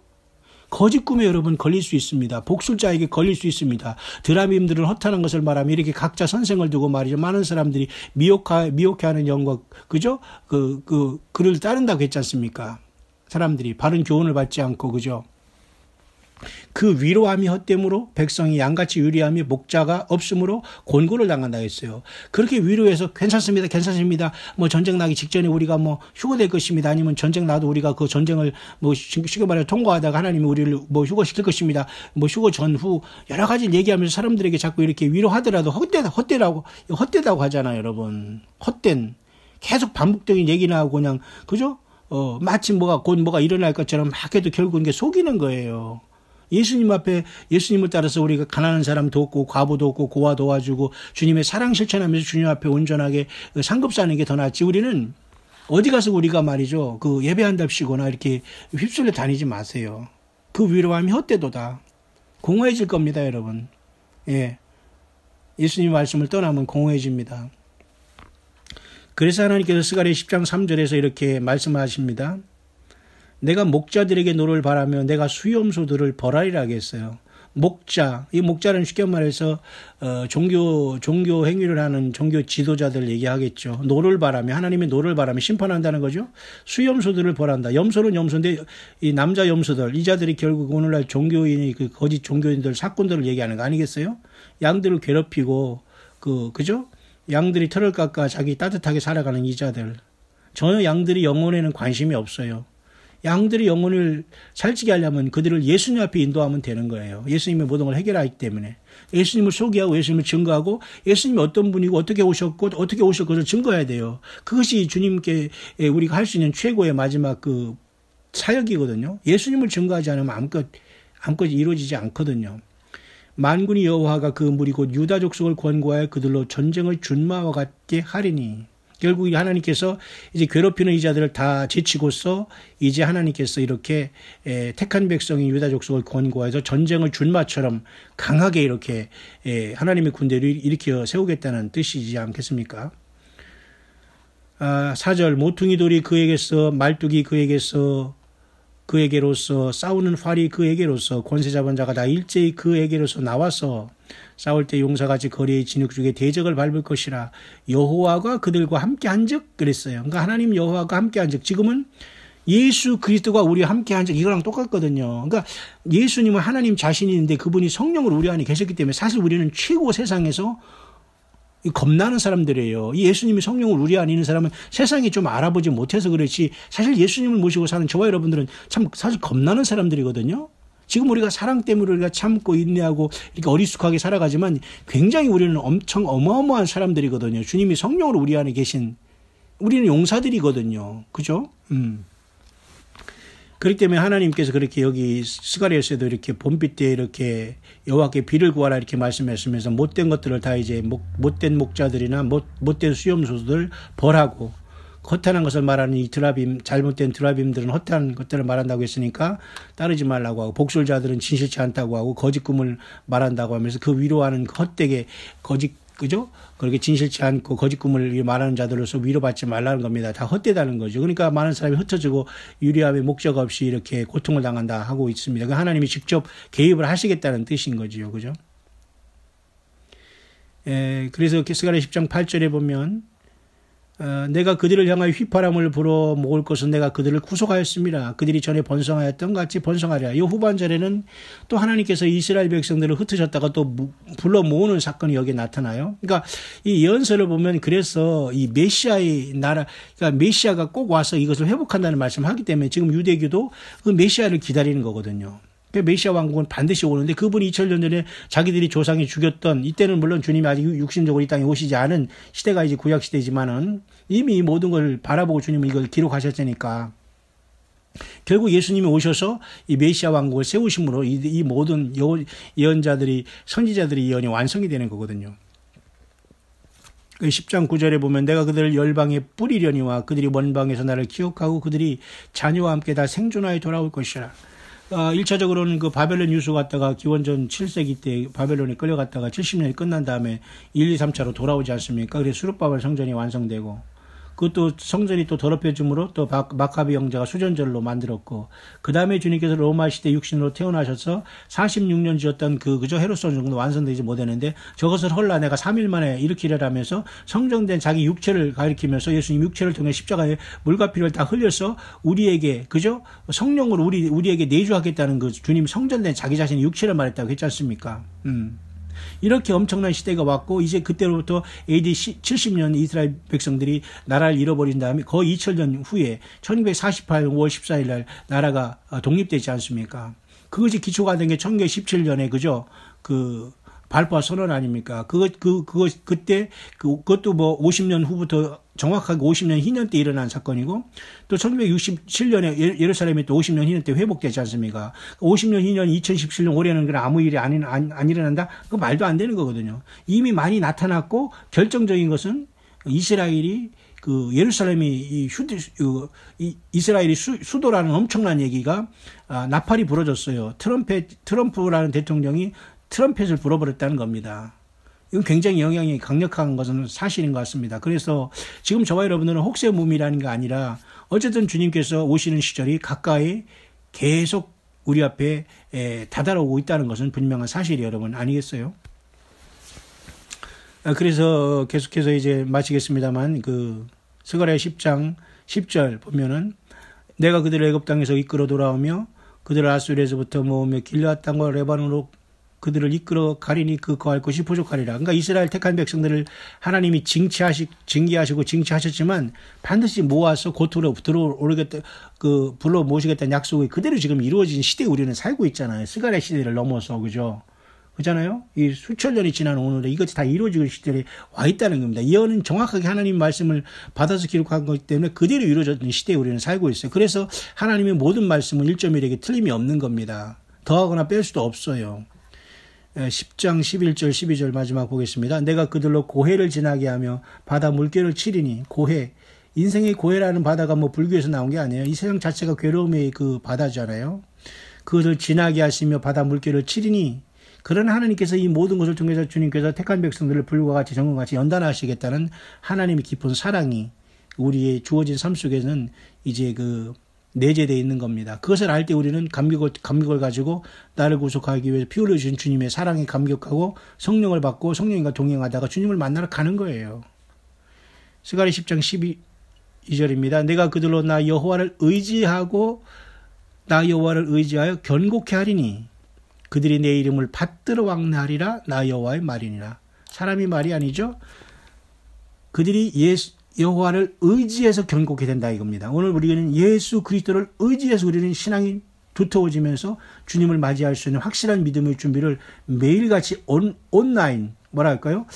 거짓 꿈에 여러분 걸릴 수 있습니다. 복술자에게 걸릴 수 있습니다. 드라빔들은 허탄한 것을 말하며 이렇게 각자 선생을 두고 말이죠. 많은 사람들이 미혹해하는 영과, 그죠? 그를 따른다고 했지 않습니까? 사람들이 바른 교훈을 받지 않고, 그죠? 그 위로함이 헛됨으로 백성이 양같이 유리함이 목자가 없으므로 곤고를 당한다 했어요. 그렇게 위로해서 괜찮습니다. 뭐 전쟁 나기 직전에 우리가 뭐 휴거될 것입니다. 아니면 전쟁 나도 우리가 그 전쟁을 뭐 쉽게 말해 통과하다가 하나님이 우리를 뭐 휴거시킬 것입니다. 뭐 휴거 전후 여러 가지를 얘기하면서 사람들에게 자꾸 이렇게 위로하더라도 헛되다고 하잖아요, 여러분. 헛된 계속 반복적인 얘기나 하고 그냥, 그죠? 마치 곧 뭐가 일어날 것처럼 막 해도 결국은 이게 속이는 거예요. 예수님 앞에 예수님을 따라서 우리가 가난한 사람 돕고 과부 돕고 고아 도와주고 주님의 사랑 실천하면서 주님 앞에 온전하게 상급사하는 게 더 낫지. 우리는 어디 가서 우리가 말이죠. 예배한답시거나 이렇게 휩쓸려 다니지 마세요. 그 위로함이 헛되도다. 공허해질 겁니다, 여러분. 예. 예수님 말씀을 떠나면 공허해집니다. 그래서 하나님께서 스가랴 10장 3절에서 이렇게 말씀하십니다. 내가 목자들에게 노를 바라며 내가 수염소들을 벌하리라 하겠어요. 목자, 이 목자는 쉽게 말해서 종교 행위를 하는 종교 지도자들 얘기하겠죠. 노를 바라며, 하나님의 노를 바라며 심판한다는 거죠. 수염소들을 벌한다. 염소는 염소인데 이 남자 염소들, 이 자들이 결국 오늘날 종교인이 그 거짓 종교인들 사건들을 얘기하는 거 아니겠어요? 양들을 괴롭히고 그죠? 양들이 털을 깎아 자기 따뜻하게 살아가는 이 자들. 전혀 양들이 영혼에는 관심이 없어요. 양들이 영혼을 살찌게 하려면 그들을 예수님 앞에 인도하면 되는 거예요. 예수님의 모든 걸 해결하기 때문에. 예수님을 소개하고 예수님을 증거하고 예수님이 어떤 분이고 어떻게 오셨고 어떻게 오실 것을 증거해야 돼요. 그것이 주님께 우리가 할 수 있는 최고의 마지막 그 사역이거든요. 예수님을 증거하지 않으면 아무것 이루어지지 않거든요. 만군의 여호와가 그 무리 곧 유다 족속을 권고하여 그들로 전쟁을 준마와 같게 하리니. 결국 하나님께서 이제 괴롭히는 이 자들을 다 제치고서 이제 하나님께서 이렇게 택한 백성인 유다 족속을 권고해서 전쟁을 준마처럼 강하게 이렇게 하나님의 군대를 일으켜 세우겠다는 뜻이지 않겠습니까? 4절 모퉁이 돌이 그에게서 말뚝이 그에게로서 싸우는 활이 그에게로서 권세 잡은 자가 다 일제히 그에게로서 나와서 싸울 때 용사같이 거리의 진흙 중에 대적을 밟을 것이라 여호와가 그들과 함께 한즉 그랬어요. 그러니까 하나님 여호와가 함께 한즉 지금은 예수 그리스도가 우리와 함께 한즉 이거랑 똑같거든요. 그러니까 예수님은 하나님 자신인데 그분이 성령으로 우리 안에 계셨기 때문에 사실 우리는 최고 세상에서 겁나는 사람들이에요. 이 예수님이 성령을 우리 안에 있는 사람은 세상에 좀 알아보지 못해서 그렇지 사실 예수님을 모시고 사는 저와 여러분들은 참 사실 겁나는 사람들이거든요. 지금 우리가 사랑 때문에 우리가 참고 인내하고 이렇게 어리숙하게 살아가지만 굉장히 우리는 엄청 어마어마한 사람들이거든요. 주님이 성령으로 우리 안에 계신 우리는 용사들이거든요. 그죠? 그렇기 때문에 하나님께서 그렇게 여기 스가랴서에도 이렇게 봄빛 때 이렇게 여호와께 비를 구하라 이렇게 말씀하시면서 못된 것들을 다 이제 못된 목자들이나 못된 수염소들 벌하고 허탄한 것을 말하는 이 드라빔, 잘못된 드라빔들은 허탄한 것들을 말한다고 했으니까 따르지 말라고 하고 복술자들은 진실치 않다고 하고 거짓 꿈을 말한다고 하면서 그 위로하는 헛되게 그죠? 그렇게 진실치 않고 거짓 꿈을 말하는 자들로서 위로받지 말라는 겁니다. 다 헛되다는 거죠. 그러니까 많은 사람이 흩어지고 유리함에 목적 없이 이렇게 고통을 당한다 하고 있습니다. 그러니까 하나님이 직접 개입을 하시겠다는 뜻인 거지요. 그죠? 그래서 스가랴 10장 8절에 보면 내가 그들을 향하여 휘파람을 불어 모을 것은 내가 그들을 구속하였습니다. 그들이 전에 번성하였던 같이 번성하리라. 이 후반절에는 또 하나님께서 이스라엘 백성들을 흩으셨다가 또 불러 모으는 사건이 여기에 나타나요. 그러니까 이 예언서를 보면 그래서 이 메시아의 나라, 그러니까 메시아가 꼭 와서 이것을 회복한다는 말씀을 하기 때문에 지금 유대교도 그 메시아를 기다리는 거거든요. 메시아 왕국은 반드시 오는데 그분이 2000년 전에 자기들이 조상이 죽였던 이때는 물론 주님이 아직 육신적으로 이 땅에 오시지 않은 시대가 이제 구약 시대지만은 이미 이 모든 걸 바라보고 주님은 이걸 기록하셨으니까 결국 예수님이 오셔서 이 메시아 왕국을 세우심으로 이 모든 예언자들이 선지자들의 예언이 완성이 되는 거거든요. 10장 9절에 보면 내가 그들을 열방에 뿌리려니와 그들이 원방에서 나를 기억하고 그들이 자녀와 함께 다 생존하여 돌아올 것이라. 1차적으로는 그 바벨론 유수 갔다가 기원전 7세기 때 바벨론에 끌려갔다가 70년이 끝난 다음에 1, 2, 3차로 돌아오지 않습니까? 그래서 수룹바벨 성전이 완성되고 그것도 성전이 또 더럽혀짐으로 또 마카비 형제가 수전절로 만들었고 그 다음에 주님께서 로마 시대 육신으로 태어나셔서 46년 지었던 그저 헤롯선 정도 완성되지 못했는데 저것을 헐라 내가 3일 만에 일으키려라면서 성정된 자기 육체를 가리키면서 예수님 육체를 통해 십자가에 물과 피를 다 흘려서 우리에게 그저 성령으로 우리에게 내주하겠다는 그 주님 성전된 자기 자신의 육체를 말했다고 했지 않습니까? 이렇게 엄청난 시대가 왔고 이제 그때로부터 AD 70년 이스라엘 백성들이 나라를 잃어버린 다음에 거의 2000년 후에 1248년 5월 14일 날 나라가 독립되지 않습니까? 그것이 기초가 된 게 1917년에 그죠? 그 발포 선언 아닙니까? 그때 그것도 뭐 50년 후부터 정확하게 50년 희년 때 일어난 사건이고 또 1967년에 예루살렘이 또 50년 희년 때 회복되지 않습니까? 50년 희년 2017년 올해는 그냥 아무 일이 안 일어난다? 그거 말도 안 되는 거거든요. 이미 많이 나타났고 결정적인 것은 이스라엘이 그 예루살렘이 이스라엘이 수도라는 엄청난 얘기가 나팔이 부러졌어요. 트럼프라는 대통령이 트럼펫을 불어버렸다는 겁니다. 이건 굉장히 영향이 강력한 것은 사실인 것 같습니다. 그래서 지금 저와 여러분들은 혹세무민이라는 게 아니라 어쨌든 주님께서 오시는 시절이 가까이 계속 우리 앞에 다다라오고 있다는 것은 분명한 사실이 여러분 아니겠어요? 그래서 계속해서 이제 마치겠습니다만 그 스가랴 10장 10절 보면은 내가 그들을 애굽 땅에서 이끌어 돌아오며 그들을 아수르에서부터 모으며 길앗 땅과 레바논으로 그들을 이끌어 가리니 그 거할 곳이 부족하리라. 그러니까 이스라엘 택한 백성들을 하나님이 징계하시고 징치하셨지만 반드시 모아서 고토로 들어오겠다, 불러 모시겠다는 약속이 그대로 지금 이루어진 시대에 우리는 살고 있잖아요. 스가랴 시대를 넘어서, 그죠? 그렇잖아요? 이 수천 년이 지난 오늘에 이것이 다 이루어지는 시대에 와 있다는 겁니다. 예언은 정확하게 하나님 말씀을 받아서 기록한 거기 때문에 그대로 이루어졌던 시대에 우리는 살고 있어요. 그래서 하나님의 모든 말씀은 1.1에게 틀림이 없는 겁니다. 더하거나 뺄 수도 없어요. 10장 11절 12절 마지막 보겠습니다. 내가 그들로 고해를 지나게 하며 바다 물결을 치리니. 고해, 인생의 고해라는 바다가 뭐 불교에서 나온 게 아니에요. 이 세상 자체가 괴로움의 그 바다잖아요. 그것을 지나게 하시며 바다 물결을 치리니. 그러나 하나님께서 이 모든 것을 통해서 주님께서 택한 백성들을 불과 같이 정금같이 연단하시겠다는 하나님의 깊은 사랑이 우리의 주어진 삶 속에는 이제 그 내재되어 있는 겁니다. 그것을 알 때 우리는 감격을 가지고 나를 구속하기 위해서 피 흘려주신 주님의 사랑에 감격하고 성령을 받고 성령님과 동행하다가 주님을 만나러 가는 거예요. 스가랴 10장 12절입니다. 내가 그들로 나 여호와를 의지하여 견고케 하리니 그들이 내 이름을 받들어 왕래하리라. 나 여호와의 말이니라. 사람이 말이 아니죠. 그들이 여호와를 의지해서 견고케 된다 이겁니다. 오늘 우리는 예수 그리스도를 의지해서 우리는 신앙이 두터워지면서 주님을 맞이할 수 있는 확실한 믿음의 준비를 매일같이 온라인 뭐라 할까요?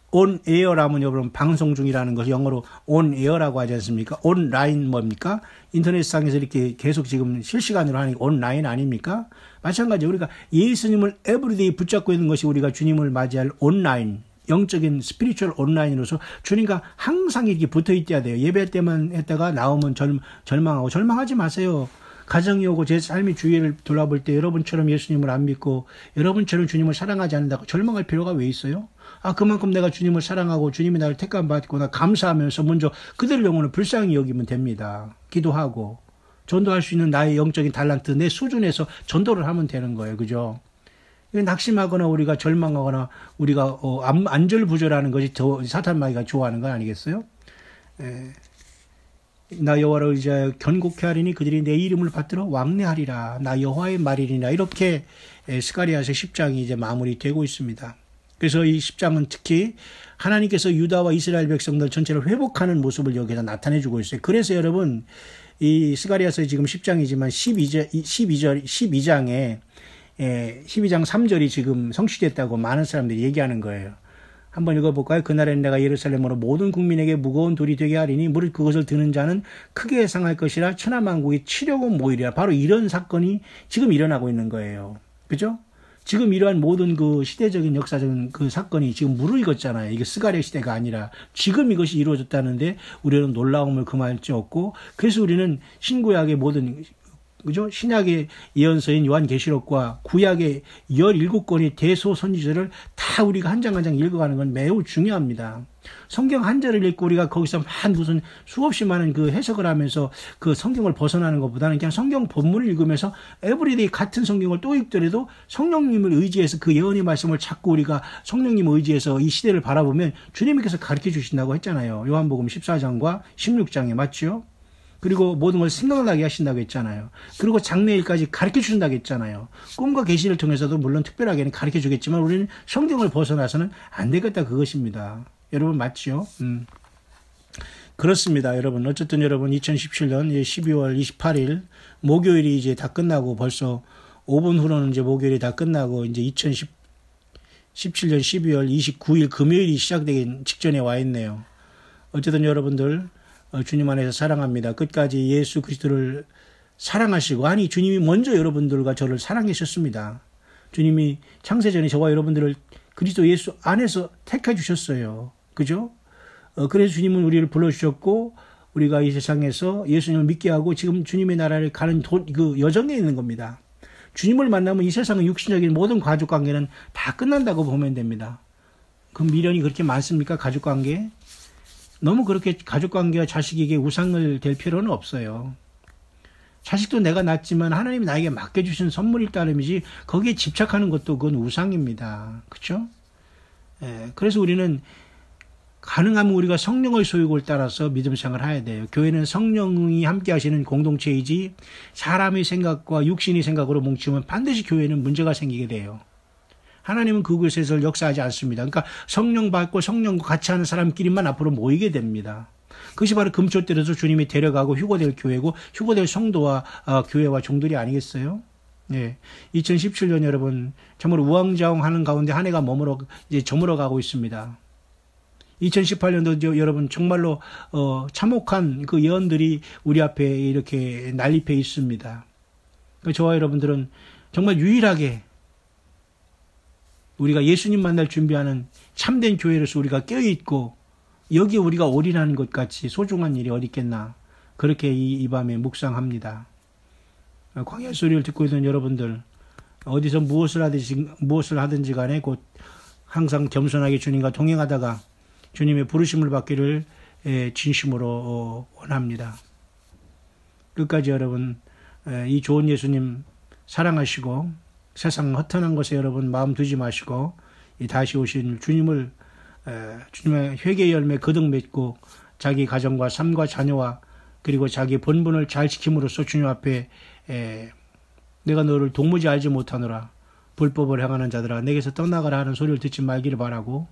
온 에어라면 여러분 방송 중이라는 것이 영어로 온 에어라고 하지 않습니까? 온라인 뭡니까? 인터넷상에서 이렇게 계속 지금 실시간으로 하는 온라인 아닙니까? 마찬가지로 우리가 예수님을 에브리데이 붙잡고 있는 것이 우리가 주님을 맞이할 온라인 영적인 스피리추얼 온라인으로서 주님과 항상 이렇게 붙어 있어야 돼요. 예배 때만 했다가 나오면 절망하고 절망하지 마세요. 가정이 오고 제 삶의 주위를 돌아볼 때 여러분처럼 예수님을 안 믿고 여러분처럼 주님을 사랑하지 않는다고 절망할 필요가 왜 있어요? 그만큼 내가 주님을 사랑하고 주님이 나를 택감 받거나 감사하면서 먼저 그들의 영혼을 불쌍히 여기면 됩니다. 기도하고 전도할 수 있는 나의 영적인 달란트 내 수준에서 전도를 하면 되는 거예요. 그죠? 낙심하거나 우리가 절망하거나 우리가 안절부절하는 것이 더 사탄 마귀가 좋아하는 건 아니겠어요? 나 여호와를 의지하여 견고케 하리니 그들이 내 이름을 받들어 왕래하리라. 나 여호와의 말이니라. 이렇게 스가랴서 10장이 이제 마무리되고 있습니다. 그래서 이 10장은 특히 하나님께서 유다와 이스라엘 백성들 전체를 회복하는 모습을 여기서 나타내주고 있어요. 그래서 여러분 이 스가랴서 지금 10장이지만 12장에 12장 3절이 지금 성취됐다고 많은 사람들이 얘기하는 거예요. 한번 읽어볼까요? 그날엔 내가 예루살렘으로 모든 국민에게 무거운 돌이 되게 하리니 무릇 그것을 드는 자는 크게 해상할 것이라 천하만국이 치려고 모이리라. 바로 이런 사건이 지금 일어나고 있는 거예요. 그죠? 지금 이러한 모든 그 시대적인 역사적인 그 사건이 지금 무르익었잖아요. 이게 스가랴 시대가 아니라 지금 이것이 이루어졌다는데 우리는 놀라움을 금할 수 없고 그래서 우리는 신구약의 모든 그죠? 신약의 예언서인 요한계시록과 구약의 17권의 대소선지서를 다 우리가 한 장 한 장 읽어가는 건 매우 중요합니다. 성경 한 절을 읽고 우리가 거기서 무슨 수없이 많은 그 해석을 하면서 그 성경을 벗어나는 것보다는 그냥 성경 본문을 읽으면서 에브리데이 같은 성경을 또 읽더라도 성령님을 의지해서 그 예언의 말씀을 찾고 우리가 성령님을 의지해서 이 시대를 바라보면 주님께서 가르쳐 주신다고 했잖아요. 요한복음 14장과 16장에 맞죠? 그리고 모든 걸 생각나게 하신다고 했잖아요. 그리고 장래일까지 가르쳐 주신다고 했잖아요. 꿈과 계시를 통해서도 물론 특별하게는 가르쳐 주겠지만 우리는 성경을 벗어나서는 안 되겠다 그것입니다. 여러분 맞죠? 그렇습니다. 여러분 어쨌든 여러분 2017년 12월 28일 목요일이 이제 다 끝나고 벌써 5분 후로는 이제 목요일이 다 끝나고 이제 2017년 12월 29일 금요일이 시작되기 직전에 와 있네요. 어쨌든 여러분들 주님 안에서 사랑합니다. 끝까지 예수 그리스도를 사랑하시고 아니 주님이 먼저 여러분들과 저를 사랑하셨습니다. 주님이 창세전에 저와 여러분들을 그리스도 예수 안에서 택해 주셨어요. 그죠? 그래서 주님은 우리를 불러주셨고 우리가 이 세상에서 예수님을 믿게 하고 지금 주님의 나라를 가는 그 여정에 있는 겁니다. 주님을 만나면 이 세상의 육신적인 모든 가족관계는 다 끝난다고 보면 됩니다. 그 미련이 그렇게 많습니까? 가족관계? 너무 그렇게 가족관계와 자식에게 우상을 될 필요는 없어요. 자식도 내가 낳았지만 하나님이 나에게 맡겨주신 선물일 따름이지 거기에 집착하는 것도 그건 우상입니다. 그렇죠? 예, 그래서 우리는 가능하면 우리가 성령의 소욕을 따라서 믿음 생활을 해야 돼요. 교회는 성령이 함께 하시는 공동체이지 사람의 생각과 육신의 생각으로 뭉치면 반드시 교회는 문제가 생기게 돼요. 하나님은 그곳에서 역사하지 않습니다. 그러니까 성령 받고 성령과 같이 하는 사람끼리만 앞으로 모이게 됩니다. 그것이 바로 금초대로서 주님이 데려가고 휴거될 교회고 휴거될 성도와 교회와 종들이 아니겠어요? 예. 2017년 여러분 정말 우왕좌왕하는 가운데 한 해가 이제 저물어가고 있습니다. 2018년도 여러분 정말로 참혹한 그 예언들이 우리 앞에 이렇게 난립해 있습니다. 저와 여러분들은 정말 유일하게 우리가 예수님 만날 준비하는 참된 교회로서 우리가 깨어있고 여기에 우리가 올인하는 것 같이 소중한 일이 어디 있겠나 그렇게 이 밤에 묵상합니다. 광야 소리를 듣고 있는 여러분들 어디서 무엇을 하든지 간에 곧 항상 겸손하게 주님과 동행하다가 주님의 부르심을 받기를 진심으로 원합니다. 끝까지 여러분 이 좋은 예수님 사랑하시고 세상 허탄한 것에 여러분 마음 두지 마시고 다시 오신 주님의 회개의 열매 거듭 맺고 자기 가정과 삶과 자녀와 그리고 자기 본분을 잘 지킴으로써 주님 앞에 내가 너를 도무지 알지 못하노라 불법을 행하는 자들아 내게서 떠나가라 하는 소리를 듣지 말기를 바라고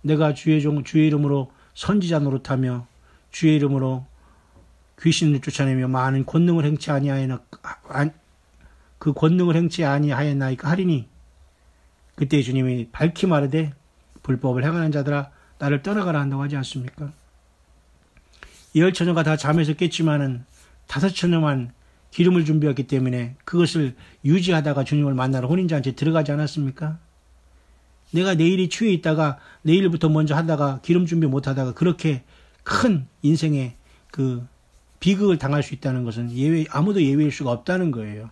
내가 주의 이름으로 선지자 노릇하며 주의 이름으로 귀신을 쫓아내며 많은 권능을 행치 그 권능을 행치 아니하였나이까 하리니 그때 주님이 밝히 말하되 불법을 행하는 자들아 나를 떠나가라 한다고 하지 않습니까? 10처녀가 다 잠에서 깼지만은 5처녀만 기름을 준비했기 때문에 그것을 유지하다가 주님을 만나러 혼인잔치에 들어가지 않았습니까? 내가 내일이 추위에 있다가 내일부터 먼저 하다가 기름 준비 못하다가 그렇게 큰 인생의 그 비극을 당할 수 있다는 것은 아무도 예외일 수가 없다는 거예요.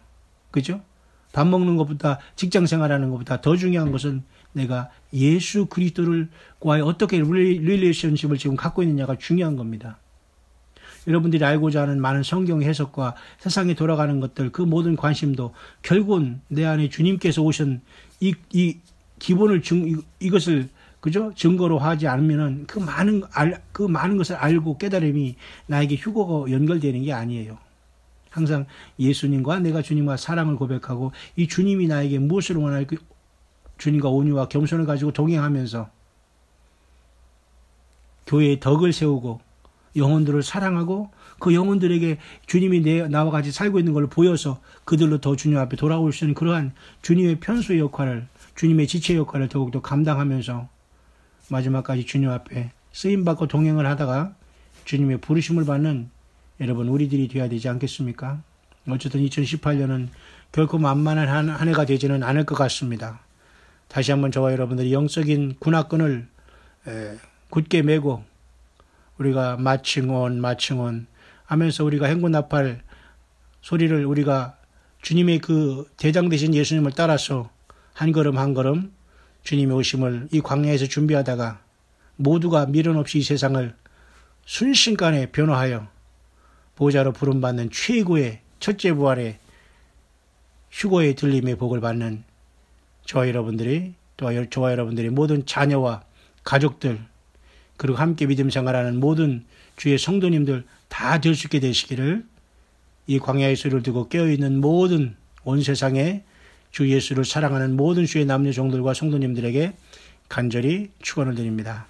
그죠? 밥 먹는 것보다 직장 생활하는 것보다 더 중요한 것은 내가 예수 그리스도를과의 어떻게 릴레이션십을 지금 갖고 있느냐가 중요한 겁니다. 여러분들이 알고자 하는 많은 성경 해석과 세상에 돌아가는 것들 그 모든 관심도 결국은 내 안에 주님께서 오신 이 기본을 이것을 그죠? 증거로 하지 않으면은 그 많은 것을 알고 깨달음이 나에게 휴거가 연결되는 게 아니에요. 항상 예수님과 내가 주님과 사랑을 고백하고 이 주님이 나에게 무엇을 원할까 주님과 온유와 겸손을 가지고 동행하면서 교회의 덕을 세우고 영혼들을 사랑하고 그 영혼들에게 주님이 나와 같이 살고 있는 걸 보여서 그들로 더 주님 앞에 돌아올 수 있는 그러한 주님의 편수의 역할을 주님의 지체 역할을 더욱더 감당하면서 마지막까지 주님 앞에 쓰임받고 동행을 하다가 주님의 부르심을 받는 여러분 우리들이 되어야 되지 않겠습니까? 어쨌든 2018년은 결코 만만한 한 해가 되지는 않을 것 같습니다. 다시 한번 저와 여러분들이 영적인 군화끈을 굳게 메고 우리가 마칭온 하면서 우리가 행군나팔 소리를 우리가 주님의 그 대장 되신 예수님을 따라서 한 걸음 한 걸음 주님의 오심을 이 광야에서 준비하다가 모두가 미련 없이 이 세상을 순식간에 변화하여 보좌로 부름받는 최고의 첫째 부활의 휴거의 들림의 복을 받는 저와 여러분들이 또 저와 여러분들의 모든 자녀와 가족들 그리고 함께 믿음 생활하는 모든 주의 성도님들 다 될 수 있게 되시기를 이 광야의 소리를 듣고 깨어있는 모든 온 세상에 주 예수를 사랑하는 모든 주의 남녀 종들과 성도님들에게 간절히 축원을 드립니다.